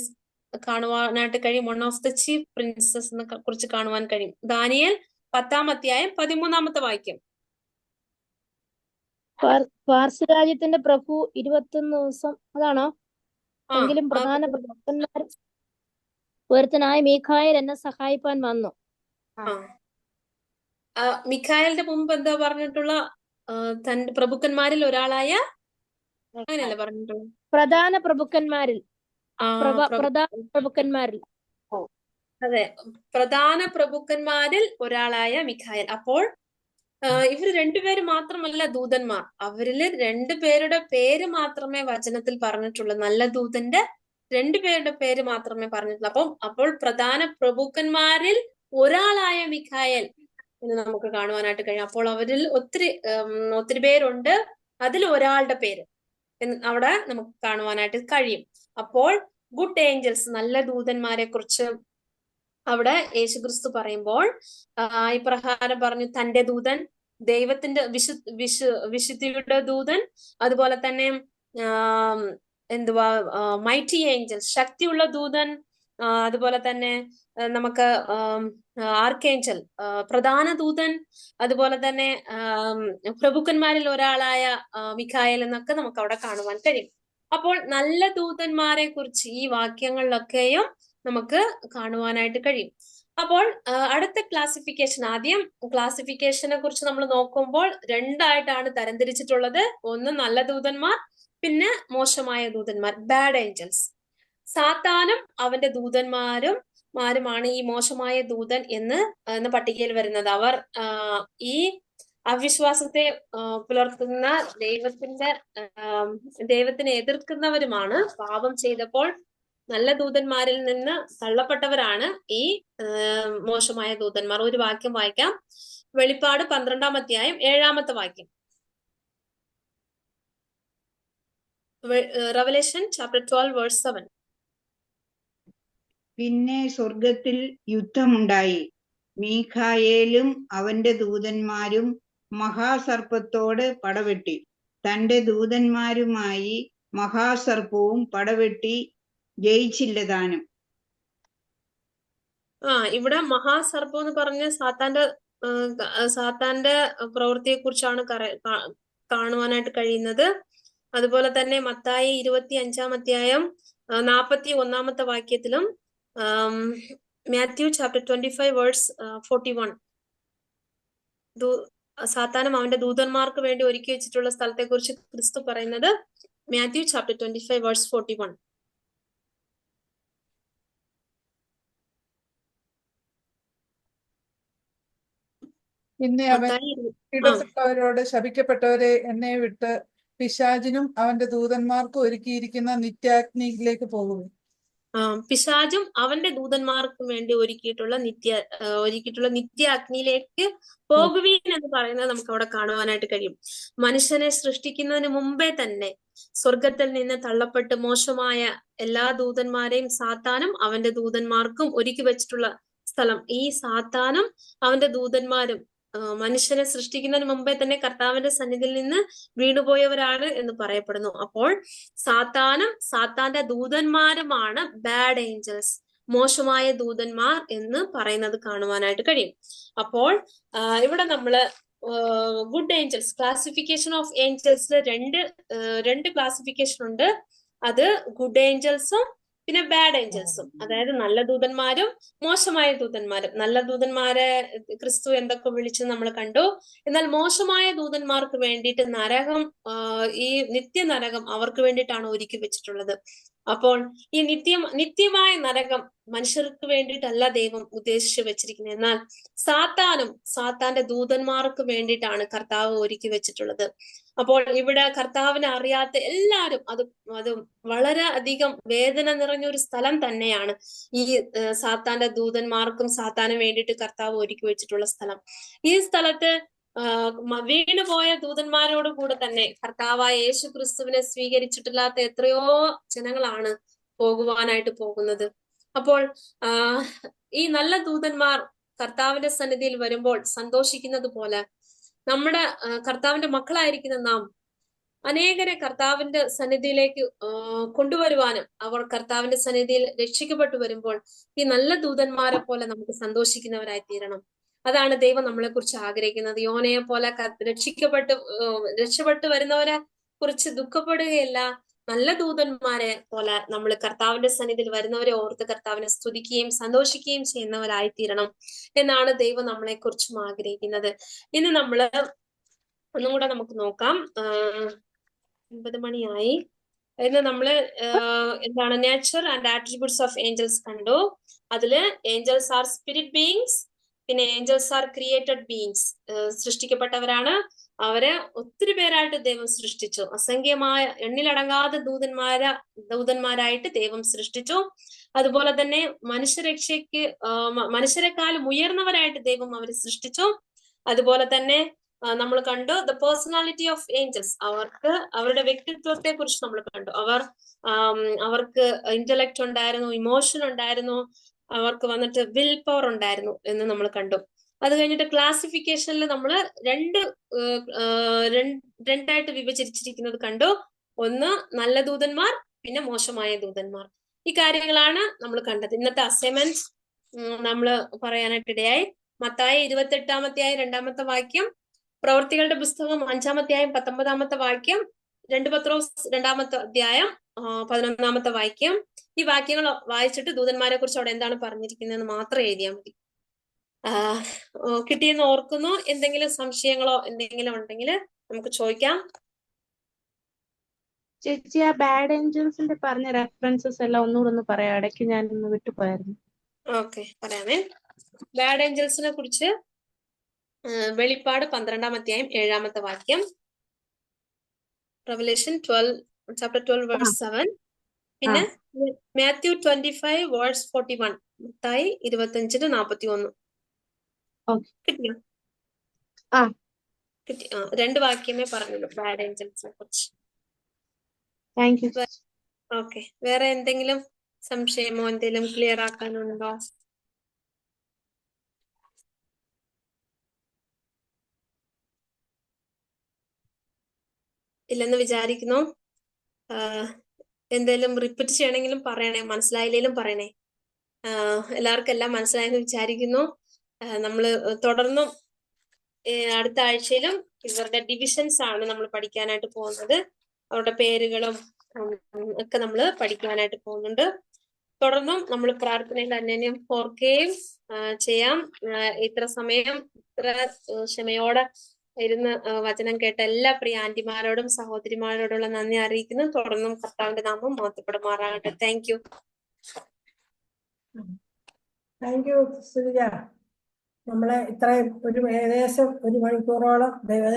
കാണുവാനായിട്ട് കഴിയും. One of the chief princess എന്നെ കുറിച്ച് കാണുവാൻ കഴിയും. ദാനിയേൽ 10-ാം അധ്യായം 13-ാമത്തെ വാക്യം. പാർസ് രാജ്യത്തിന്റെ പ്രഭു 21 ദിവസം, അതാണോ? എങ്കിലും പ്രധാന പ്രഭുക്കന്മാർ ഒരുത്തനായ മീഖായേൽ എന്നെ സഹായിപ്പാൻ വന്നു. മിഖായേലിന്റെ മുമ്പ് എന്താ പറഞ്ഞിട്ടുള്ള? തന്റെ പ്രഭുക്കന്മാരിൽ ഒരാളായ, അങ്ങനെയല്ലേ പറഞ്ഞിട്ടുള്ളത്? പ്രധാന പ്രഭുക്കന്മാരിൽ. അതെ, പ്രധാന പ്രഭുക്കന്മാരിൽ ഒരാളായ മിഖായേൽ. അപ്പോൾ ഇവർ രണ്ടുപേര് മാത്രമല്ല ദൂതന്മാർ, അവരില് രണ്ടുപേരുടെ പേര് മാത്രമേ വചനത്തിൽ പറഞ്ഞിട്ടുള്ളൂ. നല്ല ദൂതന്റെ രണ്ടുപേരുടെ പേര് മാത്രമേ പറഞ്ഞിട്ടുള്ളൂ. അപ്പോൾ പ്രധാന പ്രഭുക്കന്മാരിൽ ഒരാളായ മിഖായേൽ എന്ന് നമുക്ക് കാണുവാനായിട്ട് കഴിയും. അപ്പോൾ അവരിൽ ഒത്തിരി പേരുണ്ട്, അതിൽ ഒരാളുടെ പേര് അവിടെ നമുക്ക് കാണുവാനായിട്ട് കഴിയും. അപ്പോൾ ഗുഡ് ഏഞ്ചൽസ്, നല്ല ദൂതന്മാരെ കുറിച്ച് അവിടെ യേശുക്രിസ്തു പറയുമ്പോൾ ഇപ്രകാരം പറഞ്ഞു: തന്റെ ദൂതൻ, ദൈവത്തിന്റെ വിശുദ്ധിയുടെ ദൂതൻ, അതുപോലെ തന്നെ മൈറ്റി ഏഞ്ചൽ, ശക്തിയുള്ള ദൂതൻ, അതുപോലെ തന്നെ നമുക്ക് ആർക്കേഞ്ചൽ, പ്രധാന ദൂതൻ, അതുപോലെ തന്നെ പ്രഭുക്കന്മാരിൽ ഒരാളായ മിഖായേൽ എന്നൊക്കെ നമുക്ക് അവിടെ കാണുവാൻ കഴിയും. അപ്പോൾ നല്ല ദൂതന്മാരെ കുറിച്ച് ഈ വാക്യങ്ങളിലൊക്കെയും നമുക്ക് കാണുവാനായിട്ട് കഴിയും. അപ്പോൾ അടുത്ത ക്ലാസിഫിക്കേഷൻ, ആദ്യം ക്ലാസിഫിക്കേഷനെ കുറിച്ച് നമ്മൾ നോക്കുമ്പോൾ രണ്ടായിട്ടാണ് തരംതിരിച്ചിട്ടുള്ളത്. ഒന്ന് നല്ല ദൂതന്മാർ, പിന്നെ മോശമായ ദൂതന്മാർ, ബാഡ് ഏഞ്ചൽസ്. സാത്താനും അവന്റെ ദൂതന്മാരുമാണ് ഈ മോശമായ ദൂതൻ എന്ന പട്ടികയിൽ വരുന്നത്. അവർ ഈ അവിശ്വാസത്തെ പുലർത്തുന്ന ദൈവത്തിനെ എതിർക്കുന്നവരുമാണ്. പാപം ചെയ്തപ്പോൾ നല്ല ദൂതന്മാരിൽ നിന്ന് തള്ളപ്പെട്ടവരാണ് ഈ മോശമായ ദൂതന്മാർ. ഒരു വാക്യം വായിക്കാം. വെളിപ്പാട് 12-ാം അധ്യായം 7-ാമത്തെ വാക്യം. Revelation chapter 12 verse 7. പിന്നെ സ്വർഗത്തിൽ യുദ്ധമുണ്ടായി. മീഖായേലും അവന്റെ ദൂതന്മാരും മഹാസർപ്പത്തോട് പടവെട്ടി. തന്റെ ദൂതന്മാരുമായി മഹാസർപ്പവും പടവെട്ടി ജയിച്ചില്ലതാനും. ഇവിടെ മഹാസർപ്പം എന്ന് പറഞ്ഞ സാത്താന്റെ പ്രവൃത്തിയെ കുറിച്ചാണ് കാണുവാനായിട്ട് കഴിയുന്നത്. അതുപോലെ തന്നെ മത്തായി 25-ാം അധ്യായം 41-ാമത്തെ വാക്യത്തിലും മാത്യു ചാപ്റ്റർ 25 വേഴ്സ് 41 സാത്താനും അവന്റെ ദൂതന്മാർക്ക് വേണ്ടി ഒരുക്കി വെച്ചിട്ടുള്ള സ്ഥലത്തെ കുറിച്ച് ക്രിസ്തു പറയുന്നത്. Matthew chapter 25 verse 41. പിന്നെ അവൻ ഇടത്തുള്ളവരോട്, ശപിക്കപ്പെട്ടവരെ എന്നെ വിട്ട് പിശാചിനും അവന്റെ ദൂതന്മാർക്കും ഒരുക്കിയിരിക്കുന്ന നിത്യാഗ്നിയിലേക്ക് പോകും. പിശാചും അവന്റെ ദൂതന്മാർക്കും വേണ്ടി ഒരുക്കിയിട്ടുള്ള നിത്യ അഗ്നിയിലേക്ക് പോകുവീൻ എന്ന് പറയുന്നത് നമുക്ക് അവിടെ കാണുവാനായിട്ട് കഴിയും. മനുഷ്യനെ സൃഷ്ടിക്കുന്നതിന് മുമ്പേ തന്നെ സ്വർഗത്തിൽ നിന്ന് തള്ളപ്പെട്ട് മോശമായ എല്ലാ ദൂതന്മാരെയും സാത്താനും അവന്റെ ദൂതന്മാർക്കും ഒരുക്കി വെച്ചിട്ടുള്ള സ്ഥലം. ഈ സാത്താനും അവന്റെ ദൂതന്മാരും മനുഷ്യനെ സൃഷ്ടിക്കുന്നതിന് മുമ്പേ തന്നെ കർത്താവിന്റെ സന്നിധിയിൽ നിന്ന് വീണുപോയവരാണ് എന്ന് പറയപ്പെടുന്നു. അപ്പോൾ സാത്താനും സാത്താന്റെ ദൂതന്മാരുമാണ് ബാഡ് ഏഞ്ചൽസ്, മോശമായ ദൂതന്മാർ എന്ന് പറയുന്നത് കാണുവാനായിട്ട് കഴിയും. അപ്പോൾ ഇവിടെ നമ്മള് ഗുഡ് ഏഞ്ചൽസ്, ക്ലാസിഫിക്കേഷൻ ഓഫ് ഏഞ്ചൽസിൽ രണ്ട് ക്ലാസിഫിക്കേഷൻ ഉണ്ട്. അത് ഗുഡ് ഏഞ്ചൽസും പിന്നെ ബാഡ് ഏഞ്ചൽസും, അതായത് നല്ല ദൂതന്മാരും മോശമായ ദൂതന്മാരും. നല്ല ദൂതന്മാരെ ക്രിസ്തു എന്തൊക്കെ വിളിച്ച് നമ്മൾ കണ്ടു. എന്നാൽ മോശമായ ദൂതന്മാർക്ക് വേണ്ടിയിട്ട് നരകം, ഈ നിത്യ നരകം അവർക്ക് വേണ്ടിയിട്ടാണ് ഒരുക്കി വെച്ചിട്ടുള്ളത്. അപ്പോൾ ഈ നിത്യമായ നരകം മനുഷ്യർക്ക് വേണ്ടിയിട്ടല്ല ദൈവം ഉദ്ദേശിച്ചു വെച്ചിരിക്കുന്നത്. എന്നാൽ സാത്താന്റെ ദൂതന്മാർക്ക് വേണ്ടിയിട്ടാണ് കർത്താവ് ഒരുക്കി വെച്ചിട്ടുള്ളത്. അപ്പോൾ ഇവിടെ കർത്താവിനെ അറിയാത്ത എല്ലാവരും അത് വളരെ അധികം വേദന നിറഞ്ഞ ഒരു സ്ഥലം തന്നെയാണ് ഈ സാത്താന്റെ ദൂതന്മാർക്കും സാത്താനും വേണ്ടിയിട്ട് കർത്താവ് ഒരുക്കി വെച്ചിട്ടുള്ള സ്ഥലം. ഈ സ്ഥലത്ത് വീണുപോയ ദൂതന്മാരോട് കൂടെ തന്നെ കർത്താവായ യേശു ക്രിസ്തുവിനെ സ്വീകരിച്ചിട്ടില്ലാത്ത എത്രയോ ജനങ്ങളാണ് പോകുവാനായിട്ട് പോകുന്നത്. അപ്പോൾ ഈ നല്ല ദൂതന്മാർ കർത്താവിന്റെ സന്നിധിയിൽ വരുമ്പോൾ സന്തോഷിക്കുന്നത് പോലെ നമ്മുടെ കർത്താവിന്റെ മക്കളായിരിക്കുന്ന നാം അനേകരെ കർത്താവിന്റെ സന്നിധിയിലേക്ക് കൊണ്ടുവരുവാനും അവർ കർത്താവിന്റെ സന്നിധിയിൽ രക്ഷിക്കപ്പെട്ടു വരുമ്പോൾ ഈ നല്ല ദൂതന്മാരെ പോലെ നമുക്ക് സന്തോഷിക്കുന്നവരായി തീരണം. അതാണ് ദൈവം നമ്മളെ കുറിച്ച് ആഗ്രഹിക്കുന്നത്. യോനയെ പോലെ രക്ഷപ്പെട്ടു വരുന്നവരെ കുറിച്ച് ദുഃഖപ്പെടുകയല്ല, നല്ല ദൂതന്മാരെ പോലെ നമ്മൾ കർത്താവിന്റെ സന്നിധിയിൽ വരുന്നവരെ ഓർത്ത് കർത്താവിനെ സ്തുതിക്കുകയും സന്തോഷിക്കുകയും ചെയ്യുന്നവരായി തീരണം എന്നാണ് ദൈവം നമ്മളെ കുറിച്ചും ആഗ്രഹിക്കുന്നത്. ഇന്ന് നമ്മള് ഒന്നും കൂടെ നമുക്ക് നോക്കാം. 9 മണിയായി. ഇന്ന് നമ്മള് എന്താണ് nature and attributes of angels കണ്ടു. അതില് ഏഞ്ചൽസ് ആർ സ്പിരിറ്റ് ബീയിങ്സ്, പിന്നെ ഏഞ്ചൽസ് ആർ ക്രിയേറ്റഡ് ബീയിങ്സ്, സൃഷ്ടിക്കപ്പെട്ടവരാണ്. അവരെ ഒത്തിരി പേരായിട്ട് ദൈവം സൃഷ്ടിച്ചു. അസംഖ്യമായ എണ്ണിലടങ്ങാതെ ദൂതന്മാരായിട്ട് ദൈവം സൃഷ്ടിച്ചു. അതുപോലെ തന്നെ മനുഷ്യരെക്കാളും ഉയർന്നവരായിട്ട് ദൈവം അവരെ സൃഷ്ടിച്ചു. അതുപോലെ തന്നെ നമ്മൾ കണ്ടു ദ പേഴ്സണാലിറ്റി ഓഫ് ഏഞ്ചൽസ്. അവരുടെ വ്യക്തിത്വത്തെ കുറിച്ച് നമ്മൾ കണ്ടു. അവർക്ക് ഇന്റലക്ട് ഉണ്ടായിരുന്നു, ഇമോഷൻ ഉണ്ടായിരുന്നു, അവർക്ക് വന്നിട്ട് വിൽ പവർ ഉണ്ടായിരുന്നു എന്ന് നമ്മൾ കണ്ടു. അത് കഴിഞ്ഞിട്ട് ക്ലാസിഫിക്കേഷനിൽ നമ്മൾ രണ്ടായിട്ട് വിഭജിച്ചിരിക്കുന്നത് കണ്ടു. ഒന്ന് നല്ല ദൂതന്മാർ, പിന്നെ മോശമായ ദൂതന്മാർ. ഈ കാര്യങ്ങളാണ് നമ്മൾ കണ്ടത്. ഇന്നത്തെ അസൈൻമെന്റ് നമ്മൾ പറയാനായിട്ടിടയായി. മത്തായി 28-ാമത്തെ 2-ാമത്തെ വാക്യം, പ്രവൃത്തികളുടെ പുസ്തകം 5-ാമത്തെ 19-ാമത്തെ വാക്യം, 2 പത്രോസ് 2-ാമത്തെ അധ്യായം 11-ാമത്തെ വാക്യം. ഈ വാക്യങ്ങൾ വായിച്ചിട്ട് ദൂതന്മാരെ കുറിച്ച് അവിടെ എന്താണ് പറഞ്ഞിരിക്കുന്നതെന്ന് മാത്രം എഴുതിയാൽ മതി. കിട്ടിയെന്ന് ഓർക്കുന്നു. എന്തെങ്കിലും സംശയങ്ങളോ എന്തെങ്കിലും ഉണ്ടെങ്കിൽ നമുക്ക് ചോദിക്കാം. ചേച്ചി, ആ ബാഡ് ഏഞ്ചൽസിന്റെ പറഞ്ഞ റെഫറൻസസ് എല്ലാം ഒന്നുകൂടെ ഒന്ന് പറയാം. ഇടയ്ക്ക് ഞാൻ ഇന്ന് വിട്ടുപോയായിരുന്നു. ഓക്കെ, പറയാമേ. ബാഡ് ഏഞ്ചൽസിനെ കുറിച്ച് വെളിപ്പാട് 12-ാം അധ്യായം 7-ാമത്തെ വാക്യം, റെവലേഷൻ ചാപ്റ്റർ 12 വേഴ്സ് 7, പിന്നെ മാത്യു 25 വേഴ്സ് 41, മത്തായി 25-41. കിട്ടിയോ? കിട്ടി. 2 വാക്യമേ പറഞ്ഞുള്ളൂ ബാഡ് ഏഞ്ചൽസിനെ കുറിച്ച്. Thank you. ഓക്കെ, വേറെ എന്തെങ്കിലും സംശയമോ എന്തെങ്കിലും ക്ലിയർ ആക്കാനുണ്ടോ? ഇല്ലെന്ന് വിചാരിക്കുന്നു. എന്തെങ്കിലും റിപ്പീറ്റ് ചെയ്യണമെങ്കിലും പറയണേ, മനസ്സിലായില്ലേലും പറയണേ. എല്ലാവർക്കും എല്ലാം മനസ്സിലായെന്ന് വിചാരിക്കുന്നു. നമ്മൾ തുടർന്നും അടുത്ത ആഴ്ചയിലും ഇവരുടെ ഡിവിഷൻസ് ആണ് നമ്മൾ പഠിക്കാനായിട്ട് പോകുന്നത്. അവരുടെ പേരുകളും ഒക്കെ നമ്മൾ പഠിക്കാനായിട്ട് പോകുന്നുണ്ട്. തുടർന്നും നമ്മൾ പ്രാർത്ഥനയിൽ അന്യോന്യം ഓർക്കുകയും ചെയ്യാം. ഇത്ര സമയം ഇത്ര ക്ഷമയോടെ ഇരുന്ന് വചനം കേട്ട എല്ലാ പ്രിയ ആന്റിമാരോടും സഹോദരിമാരോടുള്ള നന്ദി അറിയിക്കുന്നു. തുടർന്നും കർത്താവിന്റെ നാമം മഹത്വപ്പെടുമാറാകട്ടെ. Thank you. Thank you Sunitha. നമ്മളെ ഇത്രയും ഏകദേശം 1 മണിക്കൂറോളം